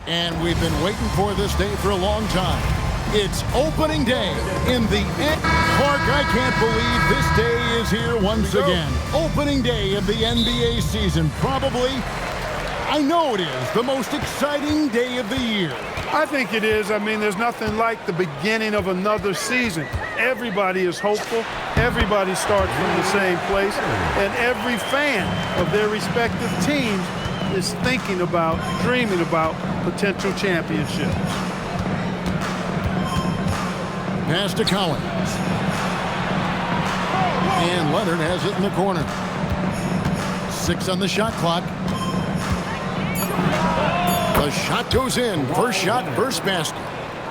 And we've been waiting for this day for a long time. It's opening day in the Clark, I can't believe this day is here once again. Opening day of the NBA season. Probably, I know it is, the most exciting day of the year. I think it is. I mean, there's nothing like the beginning of another season. Everybody is hopeful. Everybody starts from the same place. And every fan of their respective teams is thinking about, dreaming about potential championships. Pass to Collins. And Leonard has it in the corner. 6 on the shot clock. The shot goes in. First shot, first basket.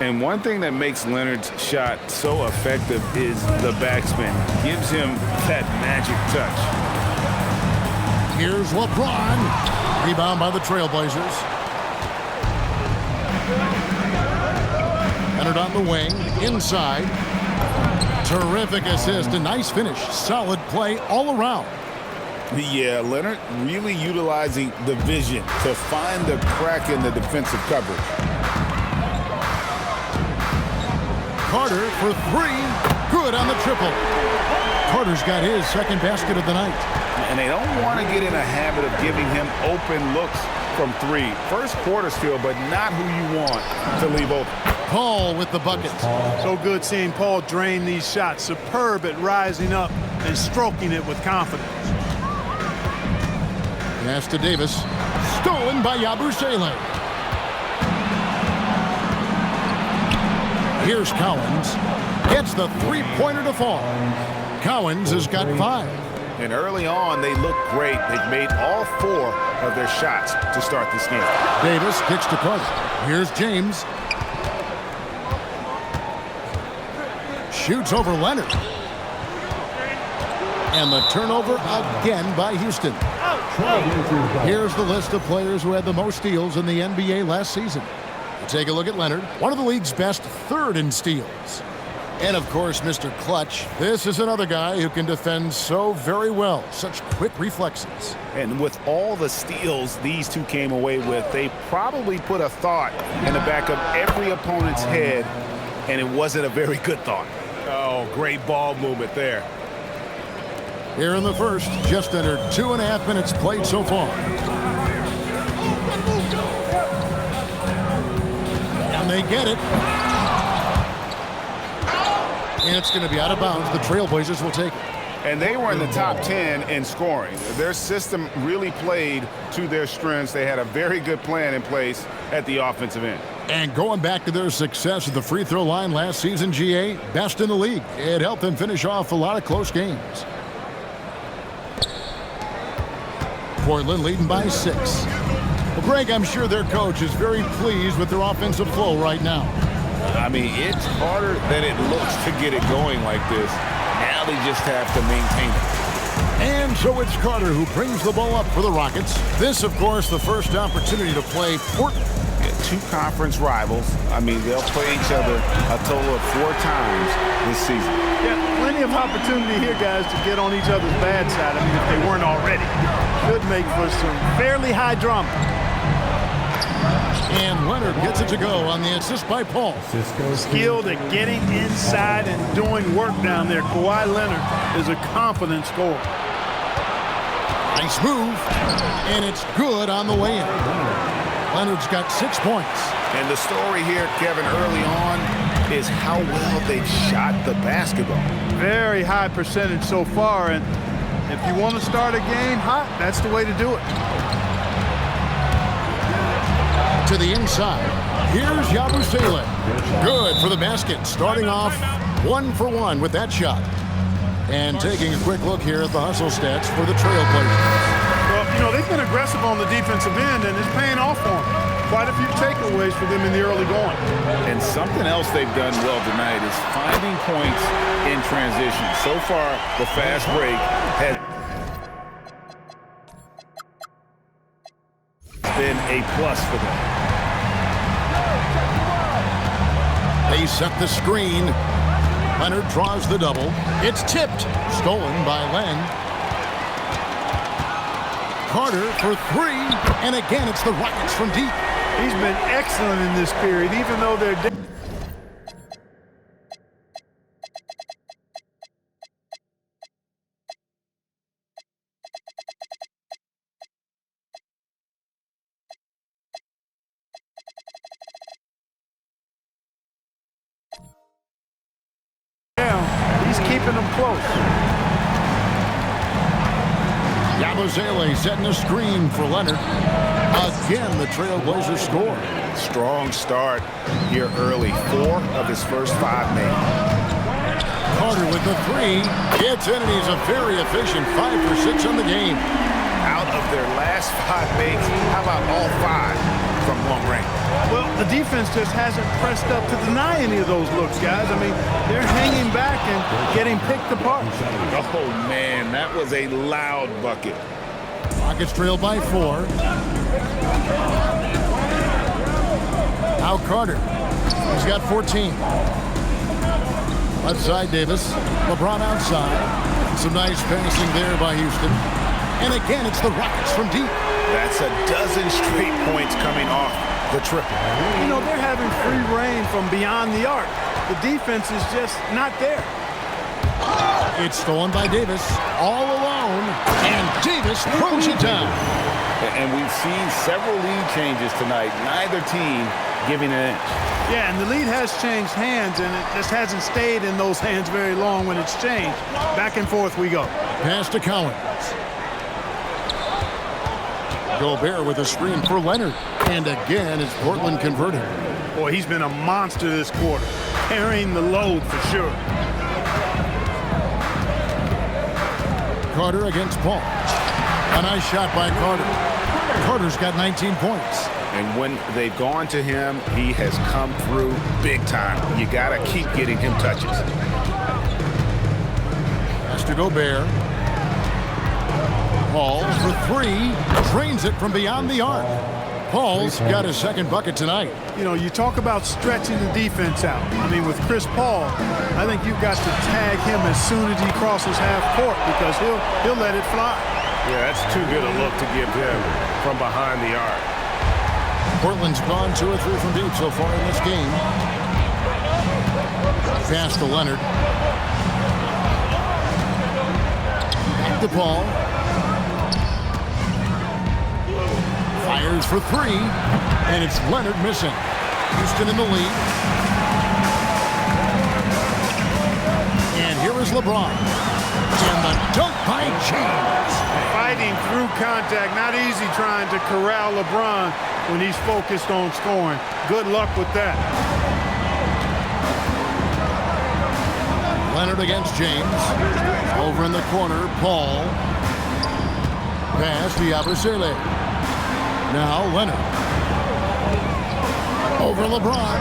And one thing that makes Leonard's shot so effective is the backspin. Gives him that magic touch. Here's LeBron. Rebound by the Trailblazers. Leonard on the wing, inside. Terrific assist, a nice finish. Solid play all around. Yeah, Leonard really utilizing the vision to find the crack in the defensive coverage. Carter for 3. Good on the triple. Carter's got his second basket of the night. And they don't want to get in a habit of giving him open looks from 3. First quarter still, but not who you want to leave open. Paul with the bucket. So good seeing Paul drain these shots. Superb at rising up and stroking it with confidence. Pass to Davis. Stolen by Yabusele. Here's Collins. Gets the three-pointer to fall. Collins has got 5. And early on, they look great. They've made all 4 of their shots to start this game. Davis kicks to Carter. Here's James. Shoots over Leonard. And the turnover again by Houston. Here's the list of players who had the most steals in the NBA last season. Take a look at Leonard, one of the league's best, 3rd in steals. And, of course, Mr. Clutch. This is another guy who can defend so very well. Such quick reflexes. And with all the steals these two came away with, they probably put a thought in the back of every opponent's head, and it wasn't a very good thought. Oh, great ball movement there. Here in the first, just under 2.5 minutes played so far. And they get it. And it's going to be out of bounds. The Trailblazers will take it. And they were in the top 10 in scoring. Their system really played to their strengths. They had a very good plan in place at the offensive end. And going back to their success at the free throw line last season, GA, best in the league. It helped them finish off a lot of close games. Portland leading by 6. Well, Greg, I'm sure their coach is very pleased with their offensive flow right now. I mean, it's harder than it looks to get it going like this. Now they just have to maintain it. And so it's Carter who brings the ball up for the Rockets. This, of course, the first opportunity to play Portland. Yeah, 2 conference rivals. I mean, they'll play each other a total of 4 times this season. Yeah, plenty of opportunity here, guys, to get on each other's bad side. I mean, if they weren't already. Should make for some fairly high drama. And Leonard gets it to go on the assist by Paul. Skilled at getting inside and doing work down there. Kawhi Leonard is a confident scorer. Nice move. And it's good on the way in. Leonard's got 6 points. And the story here, Kevin, early on is how well they've shot the basketball. Very high percentage so far. And if you want to start a game hot, that's the way to do it. To the inside. Here's Yabusele. Good for the basket. Starting off 1 for 1 with that shot. And taking a quick look here at the hustle stats for the Trailblazers. Well, you know, they've been aggressive on the defensive end, and it's paying off for them. Quite a few takeaways for them in the early going. And something else they've done well tonight is finding points in transition. So far, the fast break has been a plus for them. They set the screen. Leonard draws the double. It's tipped. Stolen by Len. Carter for 3. And again, it's the Rockets from deep. He's been excellent in this period, even though they're down. He's keeping them close. Yabusele setting a screen for Leonard. Again, the Trailblazers score. Strong start here early. 4 of his first 5 made. Carter with the 3. Gets in, and he's a very efficient 5 for 6 on the game. Out of their last 5 makes, how about all 5 from long range? Well, the defense just hasn't pressed up to deny any of those looks, guys. I mean, they're hanging back and getting picked apart. Oh, man, that was a loud bucket. Rockets trail by 4. Now Carter. He's got 14. Left side, Davis. LeBron outside. Some nice passing there by Houston. And again, it's the Rockets from deep. That's a dozen straight points coming off the triple. You know, they're having free reign from beyond the arc. The defense is just not there. It's stolen by Davis, all alone, and Davis throws it down. And we've seen several lead changes tonight. Neither team giving an inch. Yeah, and the lead has changed hands, and it just hasn't stayed in those hands very long when it's changed. Back and forth we go. Pass to Collins. Gobert with a screen for Leonard. And again, it's Portland converted. Boy, he's been a monster this quarter, carrying the load for sure. Carter against Paul. A nice shot by Carter. Carter's got 19 points. And when they've gone to him, he has come through big time. You got to keep getting him touches. Pass to Gobert. Paul for 3. Drains it from beyond the arc. Paul's got his second bucket tonight. You know, you talk about stretching the defense out. I mean, with Chris Paul, I think you've got to tag him as soon as he crosses half court because he'll let it fly. Yeah, that's too good a look to give him from behind the arc. Portland's gone 2 or 3 from deep so far in this game. Pass to Leonard. Back to Paul. Fires for 3, and it's Leonard missing. Houston in the lead. And here is LeBron. And the dunk by James. Fighting through contact, not easy trying to corral LeBron when he's focused on scoring. Good luck with that. Leonard against James. Over in the corner, Paul. Pass to Yabusele. Now Leonard. Over LeBron.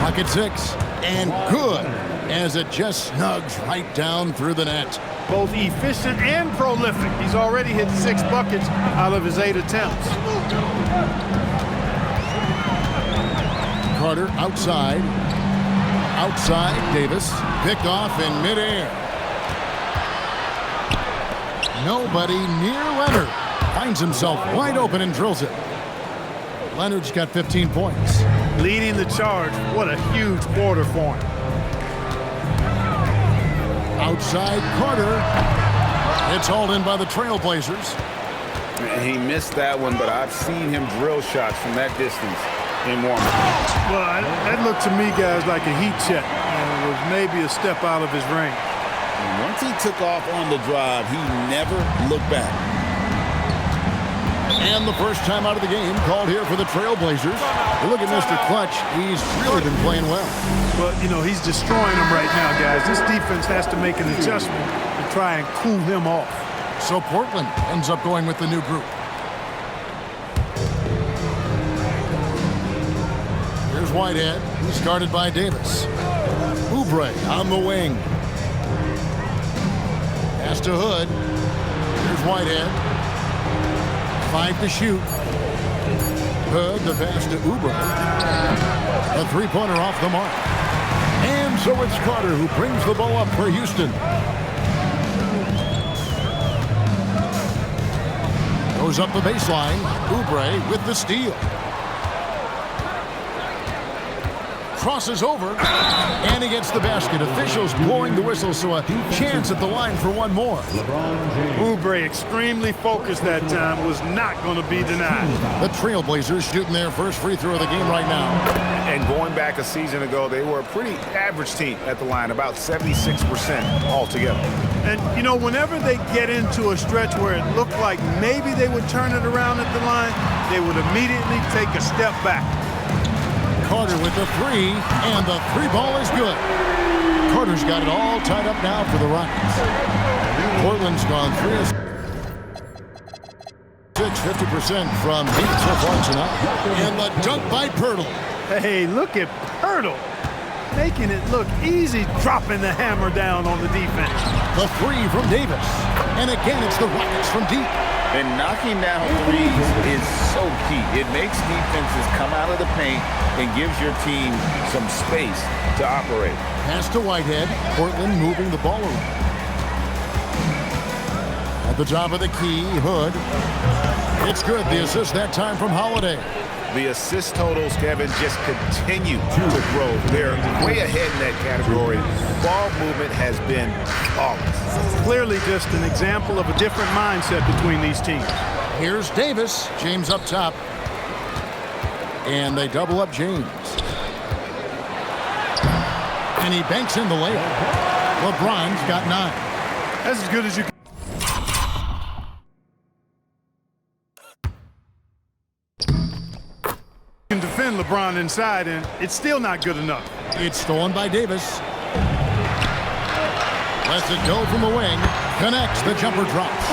Pocket 6. And good as it just snugs right down through the net. Both efficient and prolific. He's already hit 6 buckets out of his 8 attempts. Carter outside. Outside, Davis. Picked off in midair. Nobody near Leonard. Finds himself wide open and drills it. Leonard's got 15 points. Leading the charge. What a huge quarter for him. Outside Carter. It's hauled in by the Trailblazers. He missed that one, but I've seen him drill shots from that distance in warm-up. Well, that looked to me, guys, like a heat check. It was maybe a step out of his range. And once he took off on the drive, he never looked back. And the first time out of the game called here for the Trailblazers. Look at Mr. Clutch. He's really been playing well. Well, you know, he's destroying them right now, guys. This defense has to make an adjustment to try and cool him off. So Portland ends up going with the new group. Here's Whitehead, who's guarded by Davis. Oubre on the wing. Pass to Hood. Here's Whitehead. 5 to shoot. Hood, the pass to Oubre. A three-pointer off the mark. And so it's Carter who brings the ball up for Houston. Goes up the baseline. Oubre with the steal. crosses over, and he gets the basket. Officials blowing the whistle, so a chance at the line for one more. Oubre extremely focused that time, was not going to be denied. The Trailblazers shooting their first free throw of the game right now. And going back a season ago, they were a pretty average team at the line, about 76% altogether. And, you know, whenever they get into a stretch where it looked like maybe they would turn it around at the line, they would immediately take a step back. Carter with the three, and the three ball is good. Carter's got it all tied up now for the Rockets. Portland's gone 3 of 6, 50% from deep so far tonight. And the dunk by Pirtle. Hey, look at Pirtle, making it look easy, dropping the hammer down on the defense. The three from Davis. And again, it's the Rockets from deep. And knocking down threes is so key. It makes defenses come out of the paint and gives your team some space to operate. Pass to Whitehead. Portland moving the ball around. At the top of the key, Hood. It's good. The assist that time from Holiday. The assist totals, Kevin, just continue to grow. They're way ahead in that category. Ball movement has been flawless. Clearly just an example of a different mindset between these teams. Here's Davis. James up top. And they double up James. And he banks in the layup. LeBron's got 9. That's as good as you can defend LeBron inside, and it's still not good enough. It's stolen by Davis. Lets it go from the wing. Connects. The jumper drops.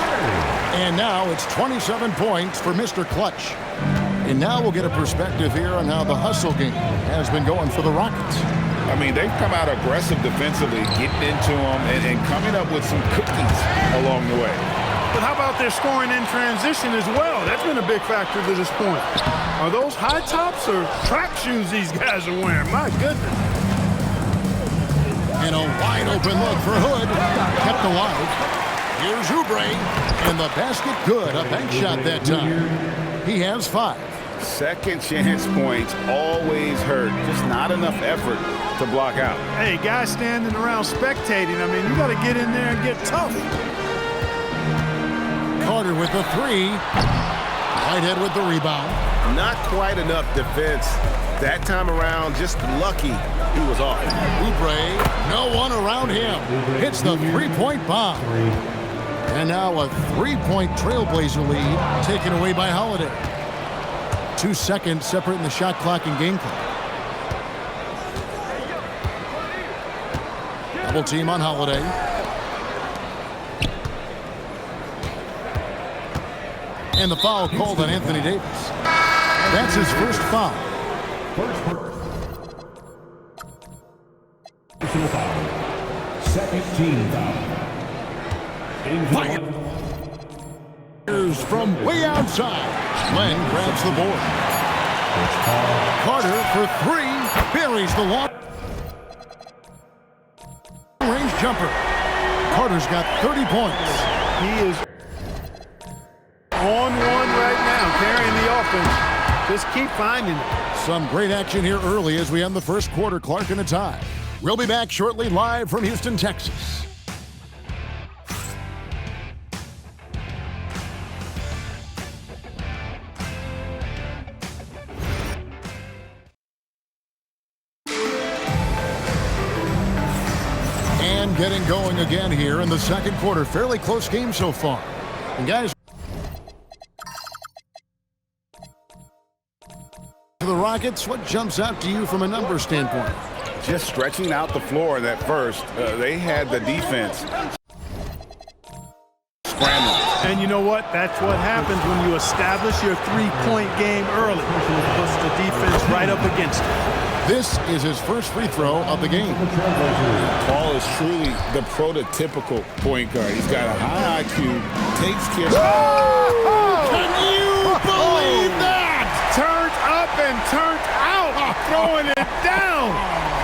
And now it's 27 points for Mr. Clutch. And now we'll get a perspective here on how the hustle game has been going for the Rockets. I mean, they've come out aggressive defensively, getting into them and coming up with some cookies along the way. But how about their scoring in transition as well? That's been a big factor to this point. Are those high tops or track shoes these guys are wearing? My goodness. And a wide open look for Hood. Kept alive. Here's Oubre. And the basket good. A bank shot that time. He has 5. Second chance points always hurt. Just not enough effort to block out. Hey, guys standing around spectating. I mean, you got to get in there and get tough. Carter with the 3. Whitehead with the rebound. Not quite enough defense. That time around, just lucky he was off. Oubre, no one around him. Hits the three-point bomb. And now a three-point Trailblazer lead taken away by Holiday. 2 seconds separating the shot clock and game clock. Double team on Holiday. And the foul called on Anthony Davis. That's his first foul. Personal foul. Second team foul. Here's from way outside. Len grabs the board. Carter for 3. Buries the long range jumper. Carter's got 30 points. He is on one right now, carrying the offense. Just keep finding it. Some great action here early as we end the first quarter. Clark in a tie. We'll be back shortly live from Houston, Texas. And getting going again here in the second quarter. Fairly close game so far. And guys, for the Rockets, what jumps out to you from a number standpoint? Just stretching out the floor that first. They had the defense scrambling. And you know what? That's what happens when you establish your three-point game early. Puts the defense right up against it. This is his first free throw of the game. Paul is truly the prototypical point guard. He's got a high IQ, takes care of. Can you believe that? Turned up and turned out, throwing it down.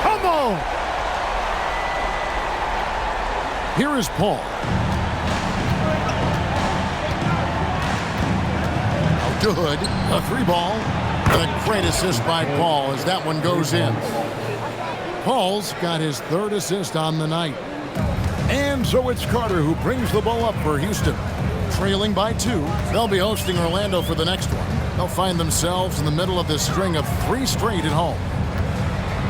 Come on. Here is Paul. Good. A 3 ball. And a great assist by Paul as that one goes in. Paul's got his 3rd assist on the night. And so it's Carter who brings the ball up for Houston. Trailing by 2, they'll be hosting Orlando for the next one. They'll find themselves in the middle of this string of 3 straight at home.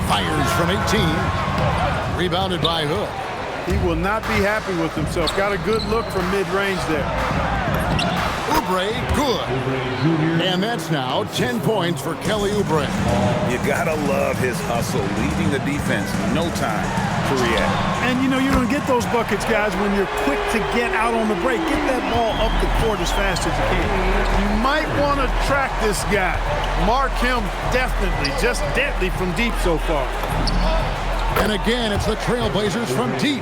Fires from 18. Rebounded by Hood. He will not be happy with himself. Got a good look from mid-range there. Oubre, good. And that's now 10 points for Kelly Oubre. You gotta love his hustle, leaving the defense no time to react. And, you know, you're going to get those buckets, guys, when you're quick to get out on the break. Get that ball up the court as fast as you can. You might want to track this guy. Mark him definitely, just deadly from deep so far. And again, it's the Trailblazers from deep.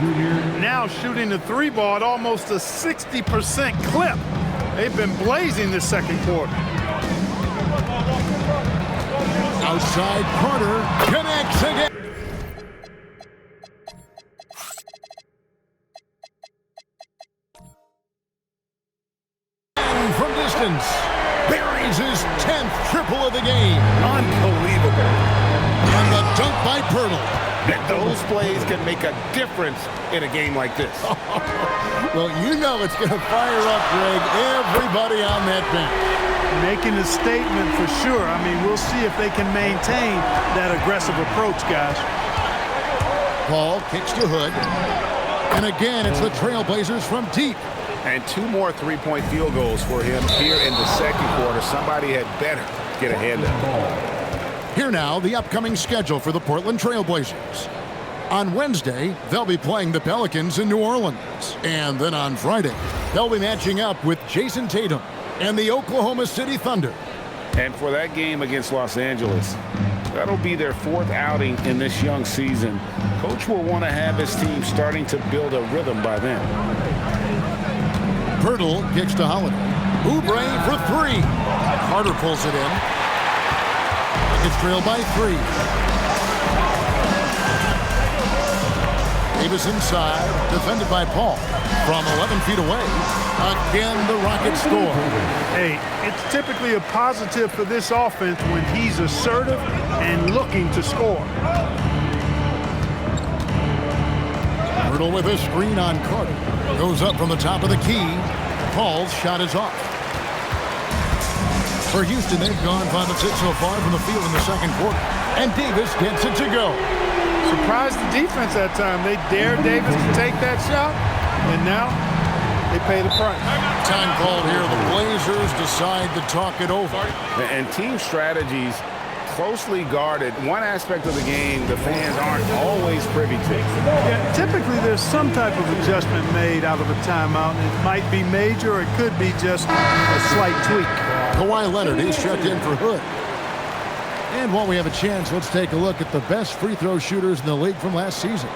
Now shooting the 3 ball at almost a 60% clip. They've been blazing this second quarter. Outside Carter connects again. And from distance, buries his 10th triple of the game. Unbelievable. And the dunk by Pirtle. Those plays can make a difference in a game like this. Well, you know it's going to fire up, Greg, everybody on that bench. Making a statement for sure. I mean, we'll see if they can maintain that aggressive approach, guys. Paul kicks to Hood. And again, it's the Trailblazers from deep. And 2 more 3-point field goals for him here in the second quarter. Somebody had better get a hand up. Here now, the upcoming schedule for the Portland Trailblazers. On Wednesday, they'll be playing the Pelicans in New Orleans. And then on Friday, they'll be matching up with Jason Tatum and the Oklahoma City Thunder. And for that game against Los Angeles, that'll be their 4th outing in this young season. Coach will want to have his team starting to build a rhythm by then. Pirtle kicks to Holiday. Oubre for 3. Carter pulls it in. It's trailed by 3. Davis inside, defended by Paul. From 11 feet away, again the Rockets score. Hey, it's typically a positive for this offense when he's assertive and looking to score. Pirtle with a screen on Carter. Goes up from the top of the key. Paul's shot is off. For Houston, they've gone 5 of 6 so far from the field in the second quarter. And Davis gets it to go. Surprised the defense that time. They dared Davis to take that shot, and now they pay the price. Time called here. The Blazers decide to talk it over. And team strategies closely guarded. One aspect of the game the fans aren't always privy to. Yeah, typically there's some type of adjustment made out of a timeout. It might be major, or it could be just a slight tweak. Kawhi Leonard is checked in for Hood. And while we have a chance, let's take a look at the best free throw shooters in the league from last season.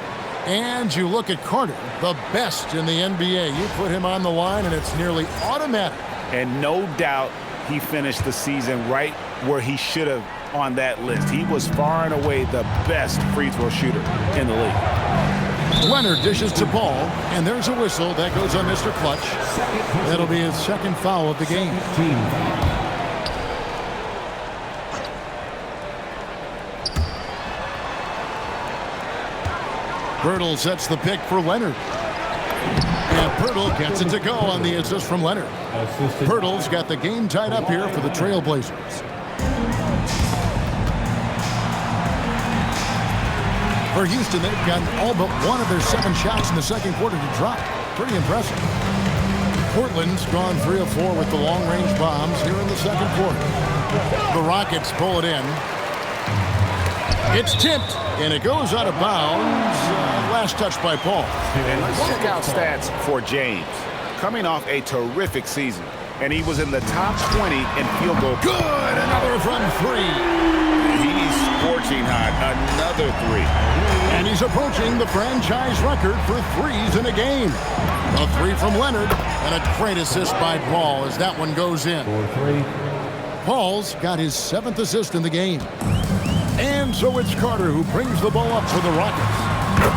And you look at Carter, the best in the NBA. You put him on the line, and it's nearly automatic. And no doubt he finished the season right where he should have on that list. He was far and away the best free throw shooter in the league. Leonard dishes to Ball, and there's a whistle that goes on Mr. Clutch. That'll be his 2nd foul of the game. Pirtle sets the pick for Leonard. And Pirtle gets it to go on the assist from Leonard. Pirtle's got the game tied up here for the Trailblazers. For Houston, they've gotten all but 1 of their 7 shots in the second quarter to drop. Pretty impressive. Portland's gone 3 of 4 with the long-range bombs here in the second quarter. The Rockets pull it in. It's tipped, and it goes out of bounds. Last touch by Paul. And let's check out stats for James. Coming off a terrific season, and he was in the top 20 in field goal. Good! Another from 3. He's scorching hot. Another 3. And he's approaching the franchise record for 3s in a game. A 3 from Leonard, and a great assist by Paul as that one goes in. Paul's got his 7th assist in the game. And so it's Carter who brings the ball up for the Rockets.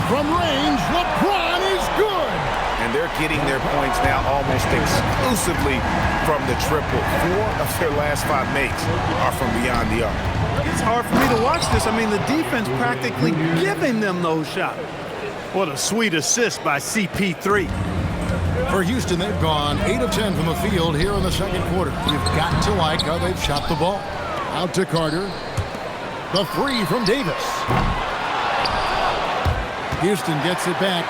From range, LeBron is good. And they're getting their points now almost exclusively from the triple. 4 of their last 5 makes are from beyond the arc. It's hard for me to watch this. I mean, the defense practically giving them those shots. What a sweet assist by CP3. For Houston, they've gone 8 of 10 from the field here in the second quarter. You've got to like how they've shot the ball. Out to Carter. The 3 from Davis. Houston gets it back.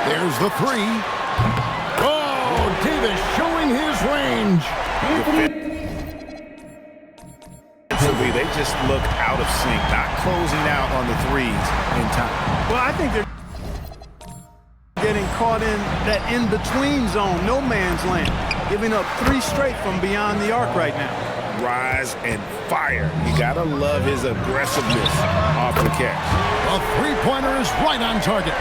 There's the 3. Oh, Davis showing his range. Defensively, they just look out of sync, not closing out on the 3s in time. Well, I think they're getting caught in that in-between zone, no man's land, giving up 3 straight from beyond the arc right now. Rise and fire. You gotta love his aggressiveness off the catch. A 3-pointer is right on target.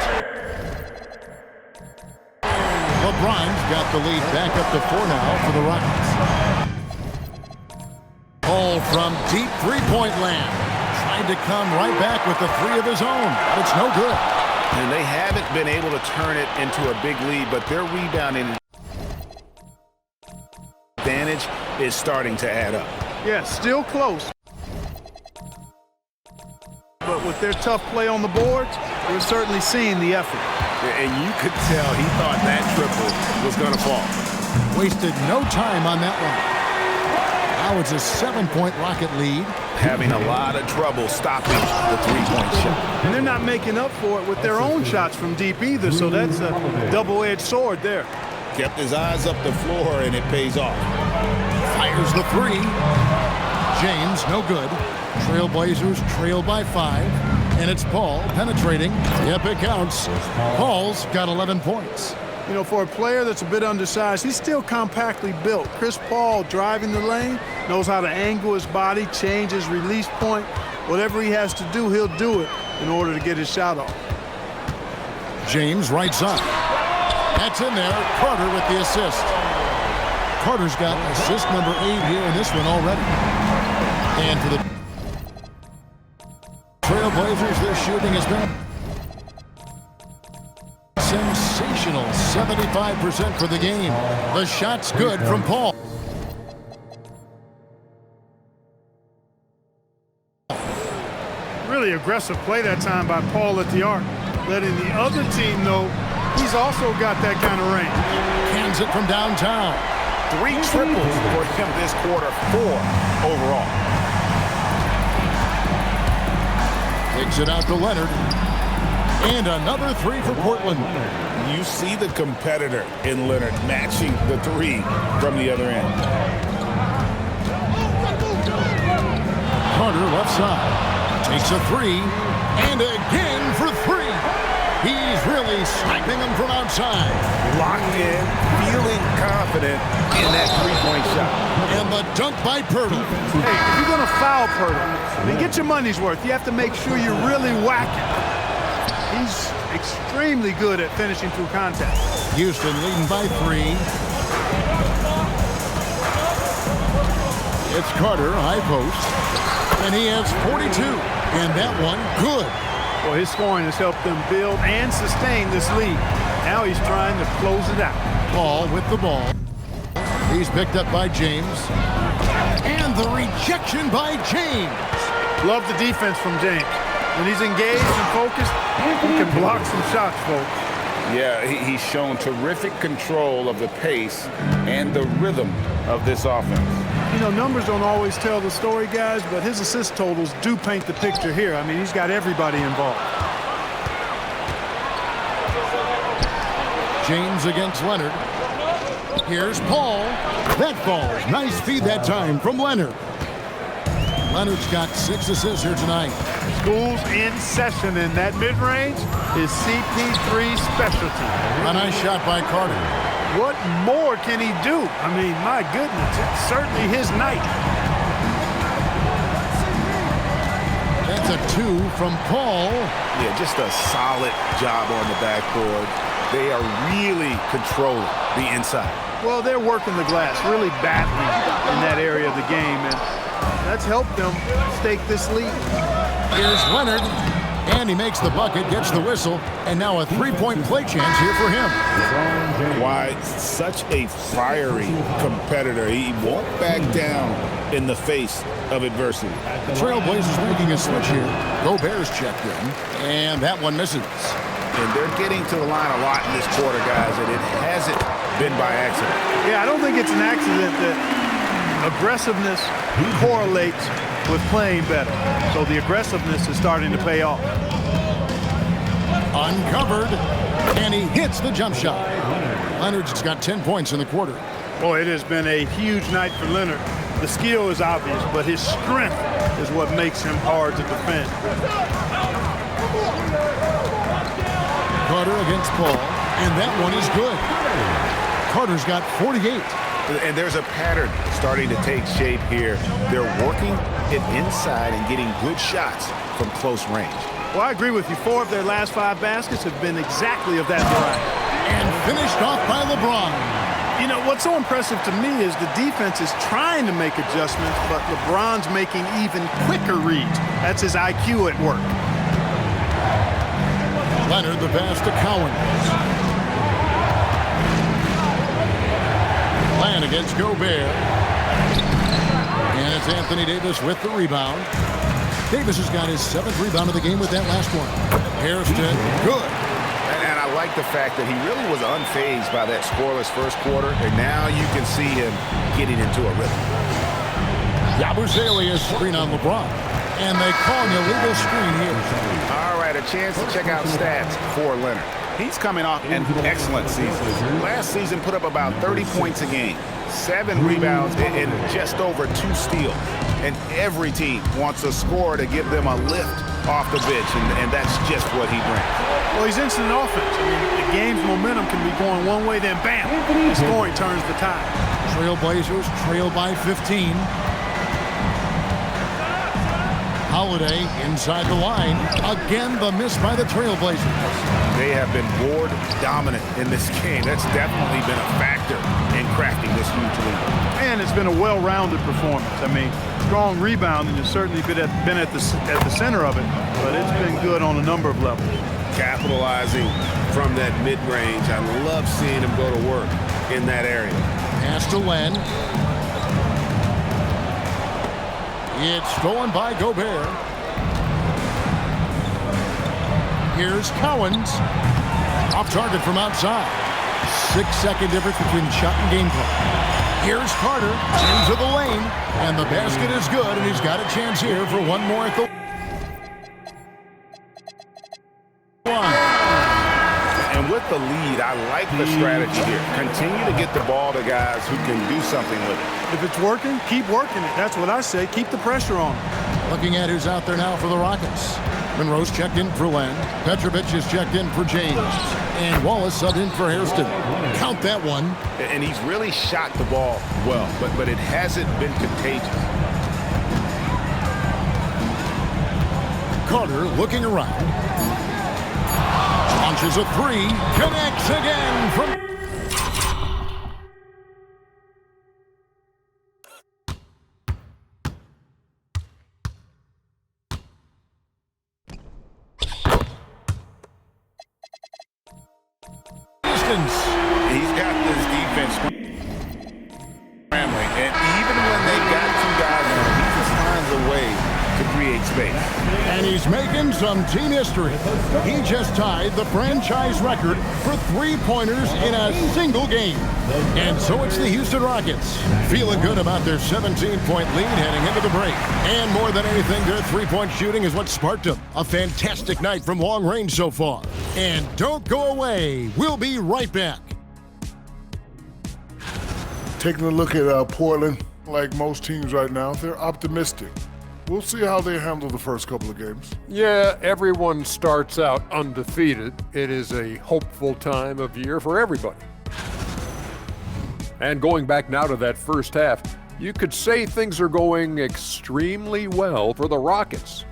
LeBron's got the lead back up to 4 now for the Rockets. Ball from deep 3-point land. Trying to come right back with the 3 of his own. But it's no good. And they haven't been able to turn it into a big lead, but their rebounding advantage is starting to add up. Yeah, still close. But with their tough play on the boards, we're certainly seeing the effort. And you could tell he thought that triple was going to fall. Wasted no time on that one. Now it's a 7-point Rocket lead. Having a lot of trouble stopping the 3-point shot. And they're not making up for it with their own shots from deep either, so that's a double-edged sword there. Kept his eyes up the floor, and it pays off. Fires the 3. James, no good. Trailblazers trail by 5. And it's Paul penetrating. Yep, it counts. Paul's got 11 points. You know, for a player that's a bit undersized, he's still compactly built. Chris Paul driving the lane, knows how to angle his body, change his release point. Whatever he has to do, he'll do it in order to get his shot off. James right side. That's in there. Carter with the assist. Carter's got assist number 8 here in this one already. And for the Trailblazers, their shooting has been sensational. 75% for the game. The shot's good from Paul. Really aggressive play that time by Paul at the arc, letting the other team know he's also got that kind of range. Hands it from downtown. 3 triples for him this quarter, 4 overall. Takes it out to Leonard. And another 3 for Portland. You see the competitor in Leonard matching the 3 from the other end. Carter left side. Takes a 3. And again for 3. He's really sniping them from outside. Locked in, feeling confident in that 3-point shot. And the dunk by Pirtle. Hey, if you're going to foul Pirtle, then get your money's worth. You have to make sure you're really whacking. He's extremely good at finishing through contact. Houston leading by 3. It's Carter, high post. And he has 42. And that one, good. Well, his scoring has helped them build and sustain this lead. Now he's trying to close it out. Paul with the ball. He's picked up by James. And the rejection by James. Love the defense from James. When he's engaged and focused, he can block some shots, folks. Yeah, he's shown terrific control of the pace and the rhythm of this offense. You know, numbers don't always tell the story, guys, but his assist totals do paint the picture here. I mean, he's got everybody involved. James against Leonard. Here's Paul. That falls. Nice feed that time from Leonard. Leonard's got 6 assists here tonight. School's in session, and that mid-range is CP3's specialty. A nice shot by Carter. What more can he do? I mean, my goodness, it's certainly his night. That's a 2 from Paul. Yeah, just a solid job on the backboard. They are really controlling the inside. Well, they're working the glass, really battling in that area of the game, and that's helped them stake this lead. Here's Leonard. And he makes the bucket, gets the whistle, and now a three-point play chance here for him. Why, such a fiery competitor. He won't back down in the face of adversity. The Trailblazers making a switch here. Gobert's checked in, and that one misses. And they're getting to the line a lot in this quarter, guys, and it hasn't been by accident. Yeah, I don't think it's an accident that aggressiveness correlates with playing better. So the aggressiveness is starting to pay off. Uncovered, and he hits the jump shot. Leonard's got 10 points in the quarter. Boy, it has been a huge night for Leonard. The skill is obvious, but his strength is what makes him hard to defend. Carter against Paul, and that one is good. Carter's got 48. And there's a pattern starting to take shape here. They're working it inside and getting good shots from close range. Well, I agree with you. 4 of their last 5 baskets have been exactly of that variety. And finished off by LeBron. You know, what's so impressive to me is the defense is trying to make adjustments, but LeBron's making even quicker reads. That's his IQ at work. Leonard the pass to Cowens. Land against Gobert. And it's Anthony Davis with the rebound. Davis has got his 7th rebound of the game with that last one. Hairston, good. And I like the fact that he really was unfazed by that scoreless first quarter, and now you can see him getting into a rhythm. Yabusele is screen on LeBron. And they call an illegal screen here. All right, a chance to check out stats for Leonard. He's coming off an excellent season. Last season put up about 30 points a game, 7 rebounds, and just over 2 steals. And every team wants a scorer to give them a lift off the bench, and that's just what he brings. Well, he's instant offense. I mean, the game's momentum can be going one way, then bam, the scoring turns the tide. Trailblazers trail by 15. Holiday inside the line. Again, the miss by the Trailblazers. They have been board dominant in this game. That's definitely been a factor in crafting this huge lead. And it's been a well-rounded performance. I mean, strong rebounding has certainly been at the center of it, but it's been good on a number of levels. Capitalizing from that mid-range. I love seeing him go to work in that area. Pass to Len. It's stolen by Gobert. Here's Cowens. Off target from outside. 6-second difference between shot and game clock. Here's Carter into the lane. And the basket is good, and he's got a chance here for one more at the line. And with the lead, I like the strategy here. Continue to get the ball to guys who can do something with it. If it's working, keep working it. That's what I say. Keep the pressure on. Looking at who's out there now for the Rockets. Monroe's checked in for Len. Petrovic is checked in for James. And Wallace subbed in for Hairston. Count that one. And he's really shot the ball well, but it hasn't been contagious. Carter looking around. Launches a 3. Connects again from... He's got this defense scrambling, and even when they got 2 guys on him, he just finds a way to create space. And he's making some team history. He just tied the franchise record for 3-pointers in a single game. And so it's the Houston Rockets, feeling good about their 17-point lead heading into the break. And more than anything, their 3-point shooting is what sparked them. A fantastic night from long range so far. And don't go away. We'll be right back. Taking a look at Portland, like most teams right now, they're optimistic. We'll see how they handle the first couple of games. Yeah, everyone starts out undefeated. It is a hopeful time of year for everybody. And going back now to that first half, you could say things are going extremely well for the Rockets.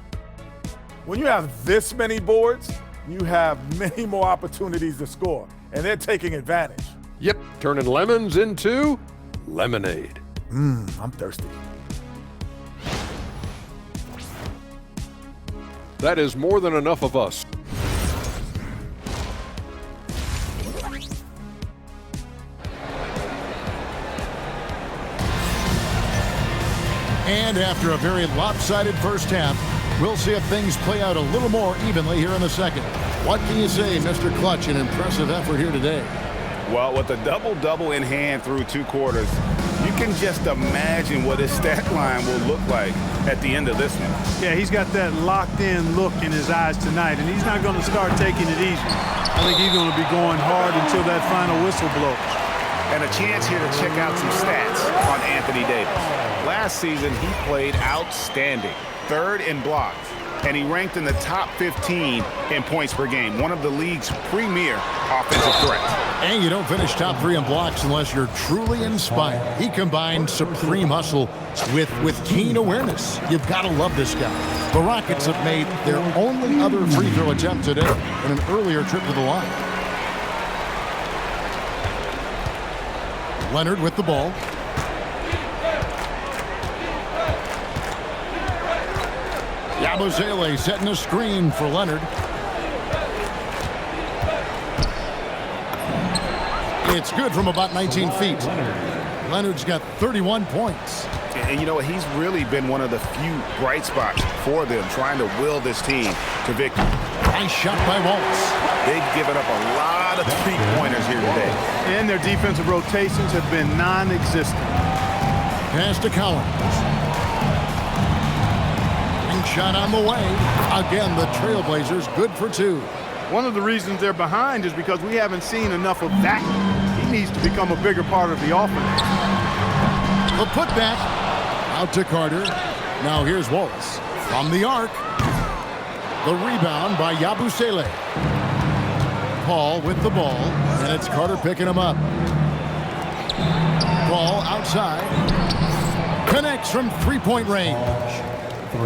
When you have this many boards, you have many more opportunities to score, and they're taking advantage. Yep, turning lemons into lemonade. I'm thirsty. That is more than enough of us. And after a very lopsided first half, we'll see if things play out a little more evenly here in the second. What can you say, Mr. Clutch? An impressive effort here today. Well, with a double-double in hand through 2 quarters, you can just imagine what his stat line will look like at the end of this one. Yeah, he's got that locked-in look in his eyes tonight, and he's not going to start taking it easy. I think he's going to be going hard until that final whistle blows. And a chance here to check out some stats on Anthony Davis. Last season, he played outstanding, 3rd in blocks, and he ranked in the top 15 in points per game, one of the league's premier offensive threats. And you don't finish top 3 in blocks unless you're truly inspired. He combined supreme hustle with keen awareness. You've got to love this guy. The Rockets have made their only other free throw attempt today in an earlier trip to the line. Leonard with the ball. Yabusele setting a screen for Leonard. It's good from about 19 feet. Leonard's got 31 points. And you know what? He's really been one of the few bright spots for them, trying to will this team to victory. Nice shot by Waltz. They've given up a lot of three-pointers here today. And their defensive rotations have been non-existent. Pass to Collins. Shot on the way. Again, the Trailblazers good for 2. One of the reasons they're behind is because we haven't seen enough of that. He needs to become a bigger part of the offense. The putback out to Carter. Now here's Waltz from the arc. The rebound by Yabusele. Paul with the ball, and it's Carter picking him up. Ball outside. Connects from 3-point range.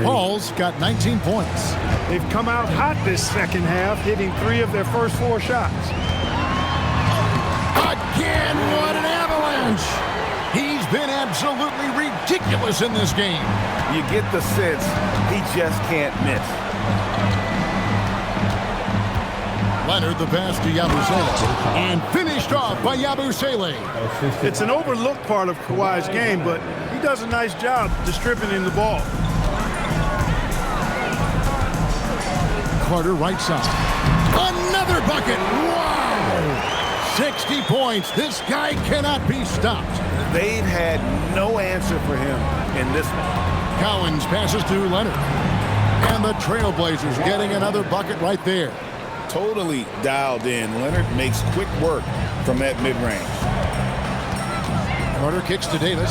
Paul's got 19 points. They've come out hot this second half, hitting 3 of their first 4 shots. Again, what an avalanche! He's been absolutely ridiculous in this game. You get the sense he just can't miss. Leonard the pass to Yabusele, and finished off by Yabusele. It's an overlooked part of Kawhi's game, but he does a nice job distributing the ball. Carter right side. Another bucket. Wow! 60 points. This guy cannot be stopped. They've had no answer for him in this one. Collins passes to Leonard. And the Trailblazers getting another bucket right there. Totally dialed in. Leonard makes quick work from that mid-range. Carter kicks to Davis.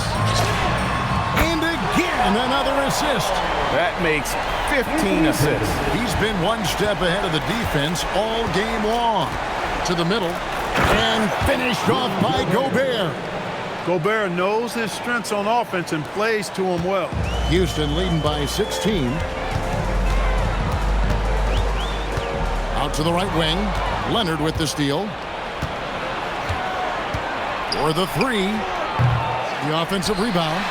And again, another assist. That makes 15 assists. He's been one step ahead of the defense all game long. To the middle. And finished off by Gobert. Gobert knows his strengths on offense and plays to him well. Houston leading by 16. Out to the right wing. Leonard with the steal. For the 3. The offensive rebound.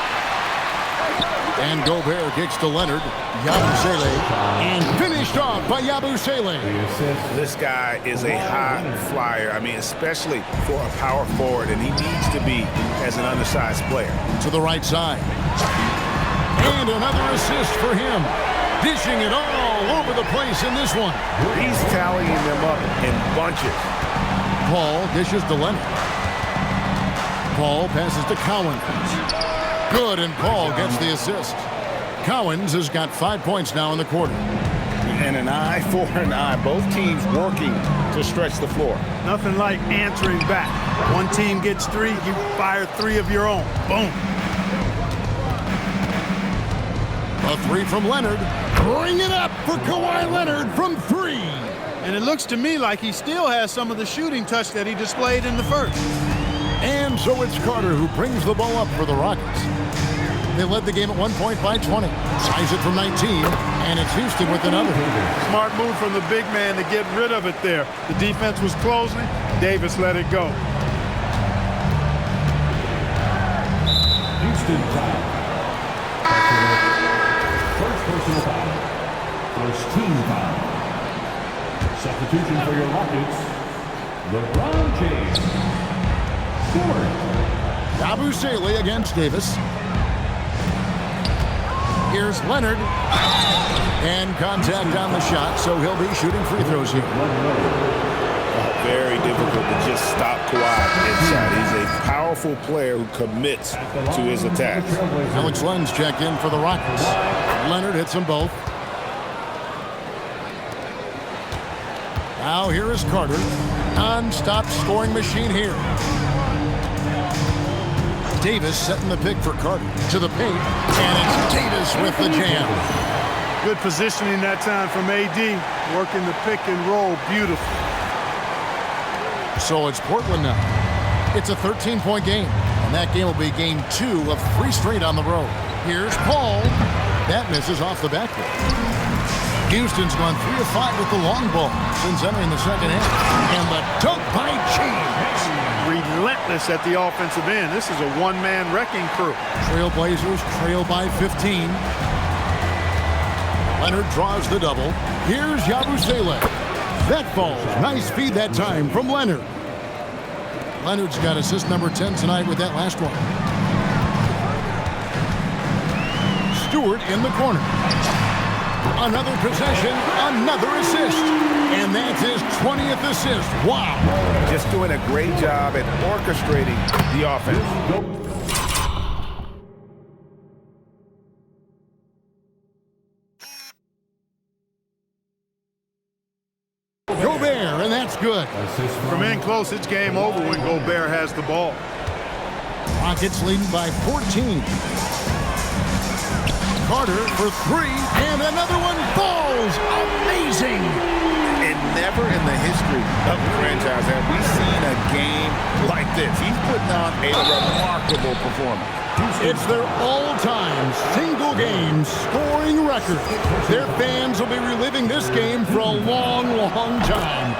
And Gobert kicks to Leonard. Yabusele. And finished off by Yabusele. This guy is a high flyer. I mean, especially for a power forward, and he needs to be as an undersized player. To the right side. And another assist for him. Dishing it all over the place in this one. He's tallying them up in bunches. Paul dishes to Leonard. Paul passes to Collins. Good, and Paul gets the assist. Collins has got 5 points now in the quarter. And an eye for an eye. Both teams working to stretch the floor. Nothing like answering back. One team gets 3, you fire 3 of your own. Boom. A 3 from Leonard. Bring it up for Kawhi Leonard from 3. And it looks to me like he still has some of the shooting touch that he displayed in the first. And so it's Carter who brings the ball up for the Rockets. They led the game at one point by 20. Ties it from 19, and it's Houston with another. Smart move from the big man to get rid of it there. The defense was closing. Davis let it go. Houston foul. First personal foul. First team foul. Substitution for your Rockets, LeBron James. Stewart. Yabusele against Davis. Here's Leonard. And contact on the shot, so he'll be shooting free throws here. Very difficult to just stop Kawhi inside. He's a powerful player who commits to his attacks. Alex Len's checked in for the Rockets. Leonard hits them both. Now here is Carter. Non-stop scoring machine here. Davis setting the pick for Carter. To the paint. And it's Davis with the jam. Good positioning that time from AD. Working the pick and roll. Beautiful. So it's Portland now. It's a 13-point game. And that game will be game 2 of 3 straight on the road. Here's Paul. That misses off the backboard. Houston's gone 3 of 5 with the long ball since entering the second half. And the dunk by James. Relentless at the offensive end. This is a one-man wrecking crew. Trailblazers trail by 15. Leonard draws the double. Here's Yabusele. That falls. Nice feed that time from Leonard. Leonard's got assist number 10 tonight with that last one. Stewart in the corner. Another possession, another assist. And that's his 20th assist. Wow. Just doing a great job at orchestrating the offense. Gobert, and that's good. From in close, it's game over when Gobert has the ball. Rockets leading by 14. Carter for 3, and another one falls. Amazing. And never in the history of the franchise have we seen a game like this. He's putting on a remarkable performance. It's their all-time single-game scoring record. Their fans will be reliving this game for a long, long time.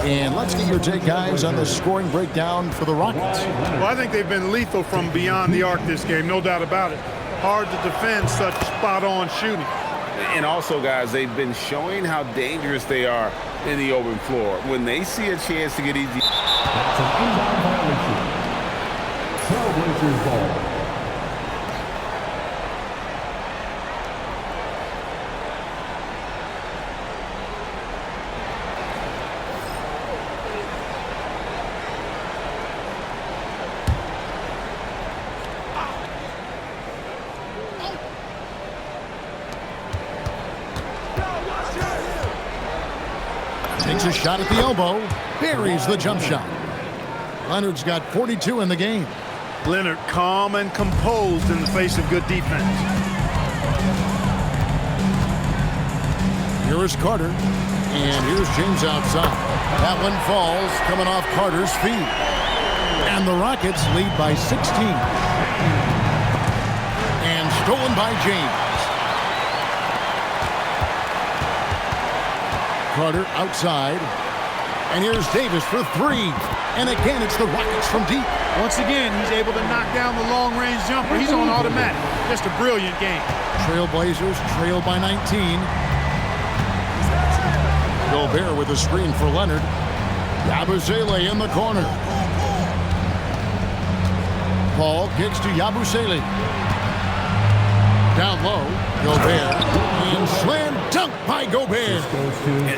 And let's get your take, guys, on the scoring breakdown for the Rockets. Well, I think they've been lethal from beyond the arc this game, no doubt about it. Hard to defend such spot-on shooting. And also, guys, they've been showing how dangerous they are in the open floor. When they see a chance to get easy. That's an inbound violation. Trailblazers ball. Takes a shot at the elbow, buries the jump shot. Leonard's got 42 in the game. Leonard calm and composed in the face of good defense. Here is Carter, and here's James outside. That one falls, coming off Carter's feet. And the Rockets lead by 16. And stolen by James. Carter outside. And here's Davis for 3. And again, it's the Rockets from deep. Once again, he's able to knock down the long-range jumper. He's on automatic. Just a brilliant game. Trailblazers trail by 19. Gobert with a screen for Leonard. Yabusele in the corner. Paul kicks to Yabusele. Down low, Gobert. And slam dunk by Gobert.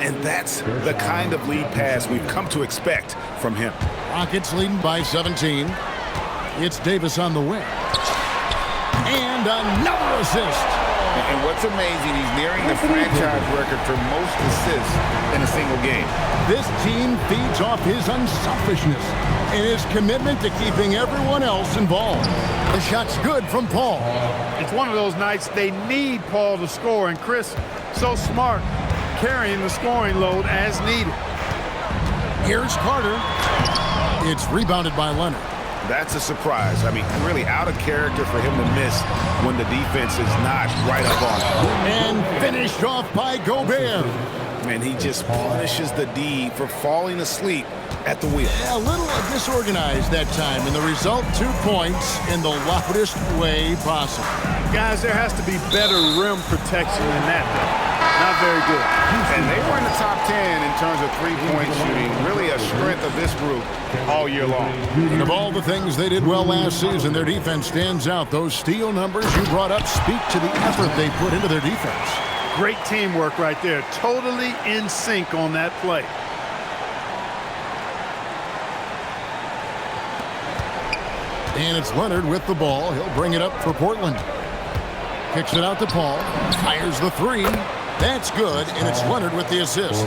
And that's the kind of lead pass we've come to expect from him. Rockets leading by 17. It's Davis on the wing. And another assist. And what's amazing, he's nearing the franchise record for most assists in a single game. This team feeds off his unselfishness and his commitment to keeping everyone else involved. The shot's good from Paul. It's one of those nights they need Paul to score, and Chris, so smart, carrying the scoring load as needed. Here's Carter. It's rebounded by Leonard. That's a surprise. I mean, really out of character for him to miss when the defense is not right up on him. And finished off by Gobert. And he just punishes the D for falling asleep at the wheel. A little disorganized that time, and the result, 2 points in the loudest way possible. Guys, there has to be better rim protection than that. Not very good. And they were in the top 10 in terms of three-point shooting. Really a strength of this group all year long. And of all the things they did well last season, their defense stands out. Those steal numbers you brought up speak to the effort they put into their defense. Great teamwork right there. Totally in sync on that play. And it's Leonard with the ball. He'll bring it up for Portland. Kicks it out to Paul. Fires the three. That's good, and it's Leonard with the assist.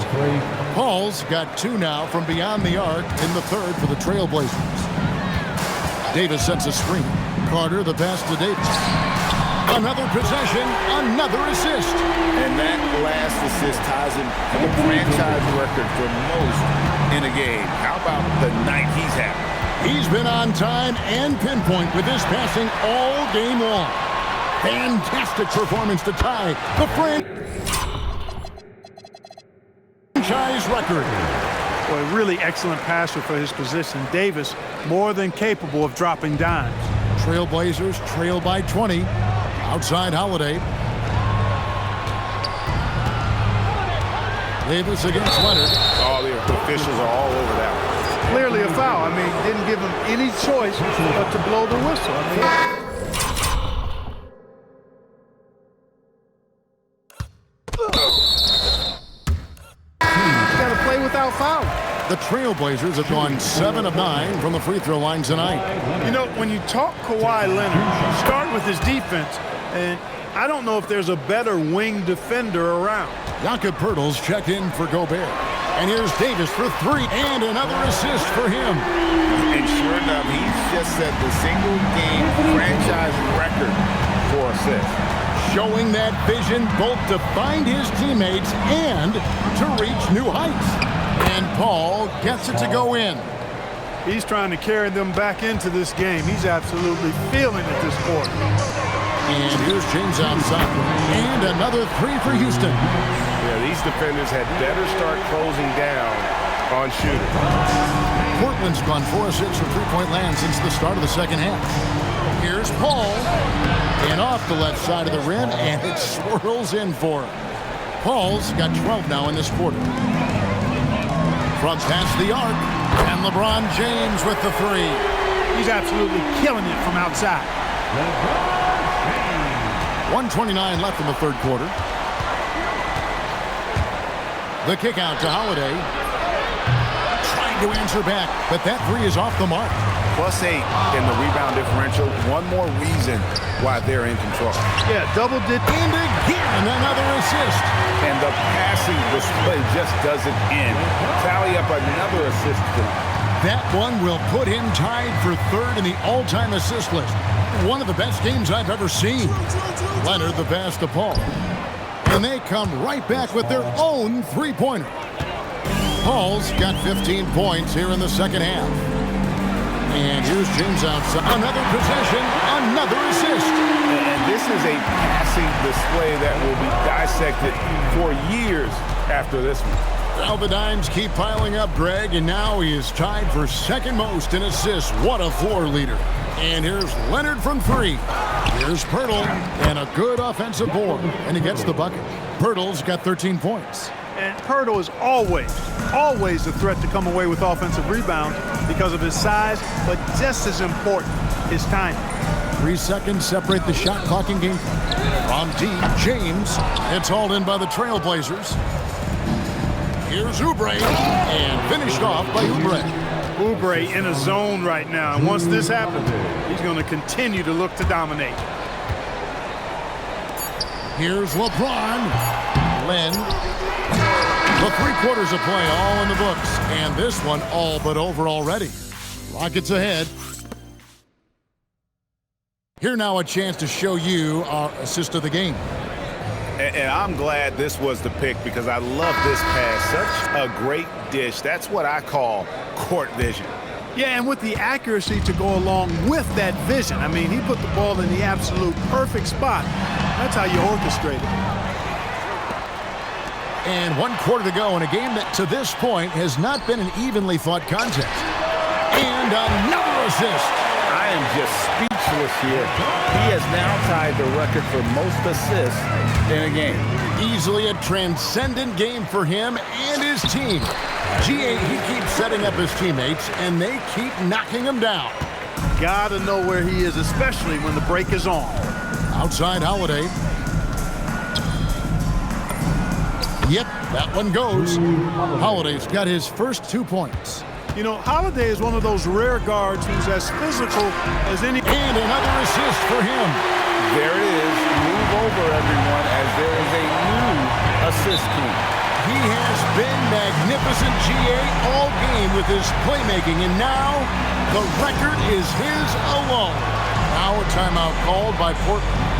Paul's got 2 now from beyond the arc in the third for the Trailblazers. Davis sets a screen. Carter the pass to Davis. Another possession, another assist. And that last assist ties him for the franchise record for most in a game. How about the night he's having? He's been on time and pinpoint with his passing all game long. Fantastic performance to tie the franchise record. Boy, really excellent passer for his position. Davis more than capable of dropping dimes. Trailblazers trail by 20. Outside Holiday. Davis against Leonard. Oh, the officials are all over that one. Clearly a foul. I mean, didn't give him any choice but to blow the whistle. I mean, got to play without foul. The Trailblazers have gone 7 of 9 from the free throw line tonight. You know, when you talk Kawhi Leonard, start with his defense, and I don't know if there's a better wing defender around. Jakob Poeltl's checked in for Gobert. And here's Davis for 3 and another assist for him. And sure enough, he's just set the single-game franchise record for assists. Showing that vision both to find his teammates and to reach new heights. And Paul gets it to go in. He's trying to carry them back into this game. He's absolutely feeling it this quarter. And here's James outside. And another 3 for Houston. Yeah, these defenders had better start closing down on shooting. Portland's gone 4 of 6 from three-point land since the start of the second half. Here's Paul. And off the left side of the rim, and it swirls in for him. Paul's got 12 now in this quarter. From past the arc, and LeBron James with the 3. He's absolutely killing it from outside. 1:29 left in the third quarter. The kick out to Holiday. Trying to answer back, but that 3 is off the mark. +8 in the rebound differential. One more reason why they're in control. Yeah, double did. And again, another assist. And the passing display just doesn't end. Tally up another assist. That one will put him tied for 3rd in the all-time assist list. One of the best games I've ever seen. Leonard the pass to Paul. And they come right back with their own 3-pointer. Paul's got 15 points here in the second half. And here's James outside. Another possession, another assist. And this is a passing display that will be dissected for years after this one. Well, the dimes keep piling up, Greg, and now he is tied for second most in assists. What a floor leader. And here's Leonard from 3. Here's Poeltl, and a good offensive board, and he gets the bucket. Poeltl's got 13 points. And Poeltl is always a threat to come away with offensive rebounds because of his size, but just as important, his timing. 3 seconds separate the shot clock and game. From deep, James. It's hauled in by the Trailblazers. Here's Oubre, and finished off by Oubre. Oubre in a zone right now, and once this happens, he's going to continue to look to dominate. Here's LeBron. Len. The 3 quarters of play all in the books, and this one all but over already. Rockets ahead. Here now a chance to show you our assist of the game. And I'm glad this was the pick because I love this pass. Such a great dish. That's what I call court vision. Yeah, and with the accuracy to go along with that vision. I mean, he put the ball in the absolute perfect spot. That's how you orchestrate it. And 1 quarter to go in a game that to this point has not been an evenly fought contest. And another assist. I am just speechless here. He has now tied the record for most assists in a game. Easily a transcendent game for him and his team. He keeps setting up his teammates, and they keep knocking him down. Gotta know where he is, especially when the break is on. Outside Holiday. Yep, that one goes. Holiday's got his first 2 points. You know, Holiday is one of those rare guards who's as physical as any. And another assist for him. There it is. Move over, everyone, as there is a new assist team. He has been magnificent, GA, all game with his playmaking, and now the record is his alone. Now a timeout called by Portland.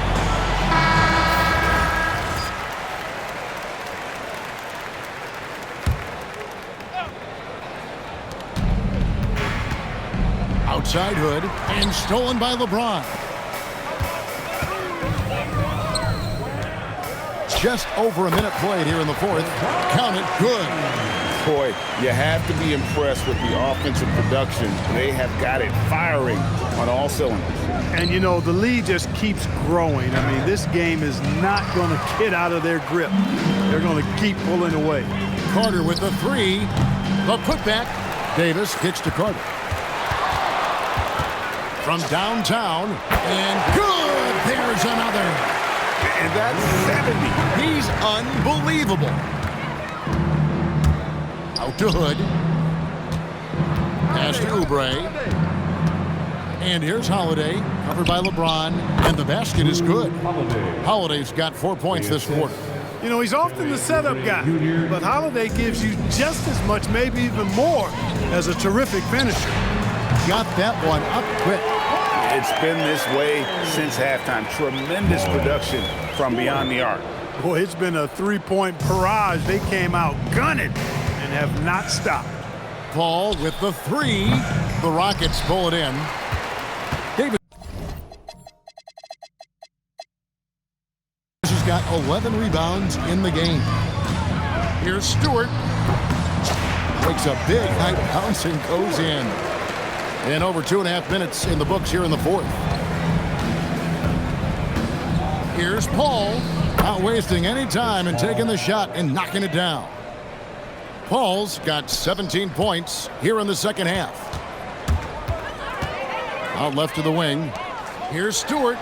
Outside Hood, and stolen by LeBron. Just over a minute played here in the fourth. Count it, good. Boy, you have to be impressed with the offensive production. They have got it firing on all cylinders. And, you know, the lead just keeps growing. I mean, this game is not going to get out of their grip. They're going to keep pulling away. Carter with the three. The putback. Davis kicks to Carter. From downtown, and good! There's another. And that's 70. He's unbelievable. Out to Hood. Pass to Oubre. And here's Holiday, covered by LeBron, and the basket is good. Holiday's got 4 points this quarter. You know, he's often the setup guy, but Holiday gives you just as much, maybe even more, as a terrific finisher. Got that one up quick. It's been this way since halftime. Tremendous production from beyond the arc. Boy, it's been a three-point barrage. They came out gunning and have not stopped. Paul with the three. The Rockets pull it in. Davis has got 11 rebounds in the game. Here's Stewart. Takes a big high bounce and goes in. And over 2.5 minutes in the books here in the fourth. Here's Paul, not wasting any time and taking the shot and knocking it down. Paul's got 17 points here in the second half. Out left to the wing. Here's Stewart.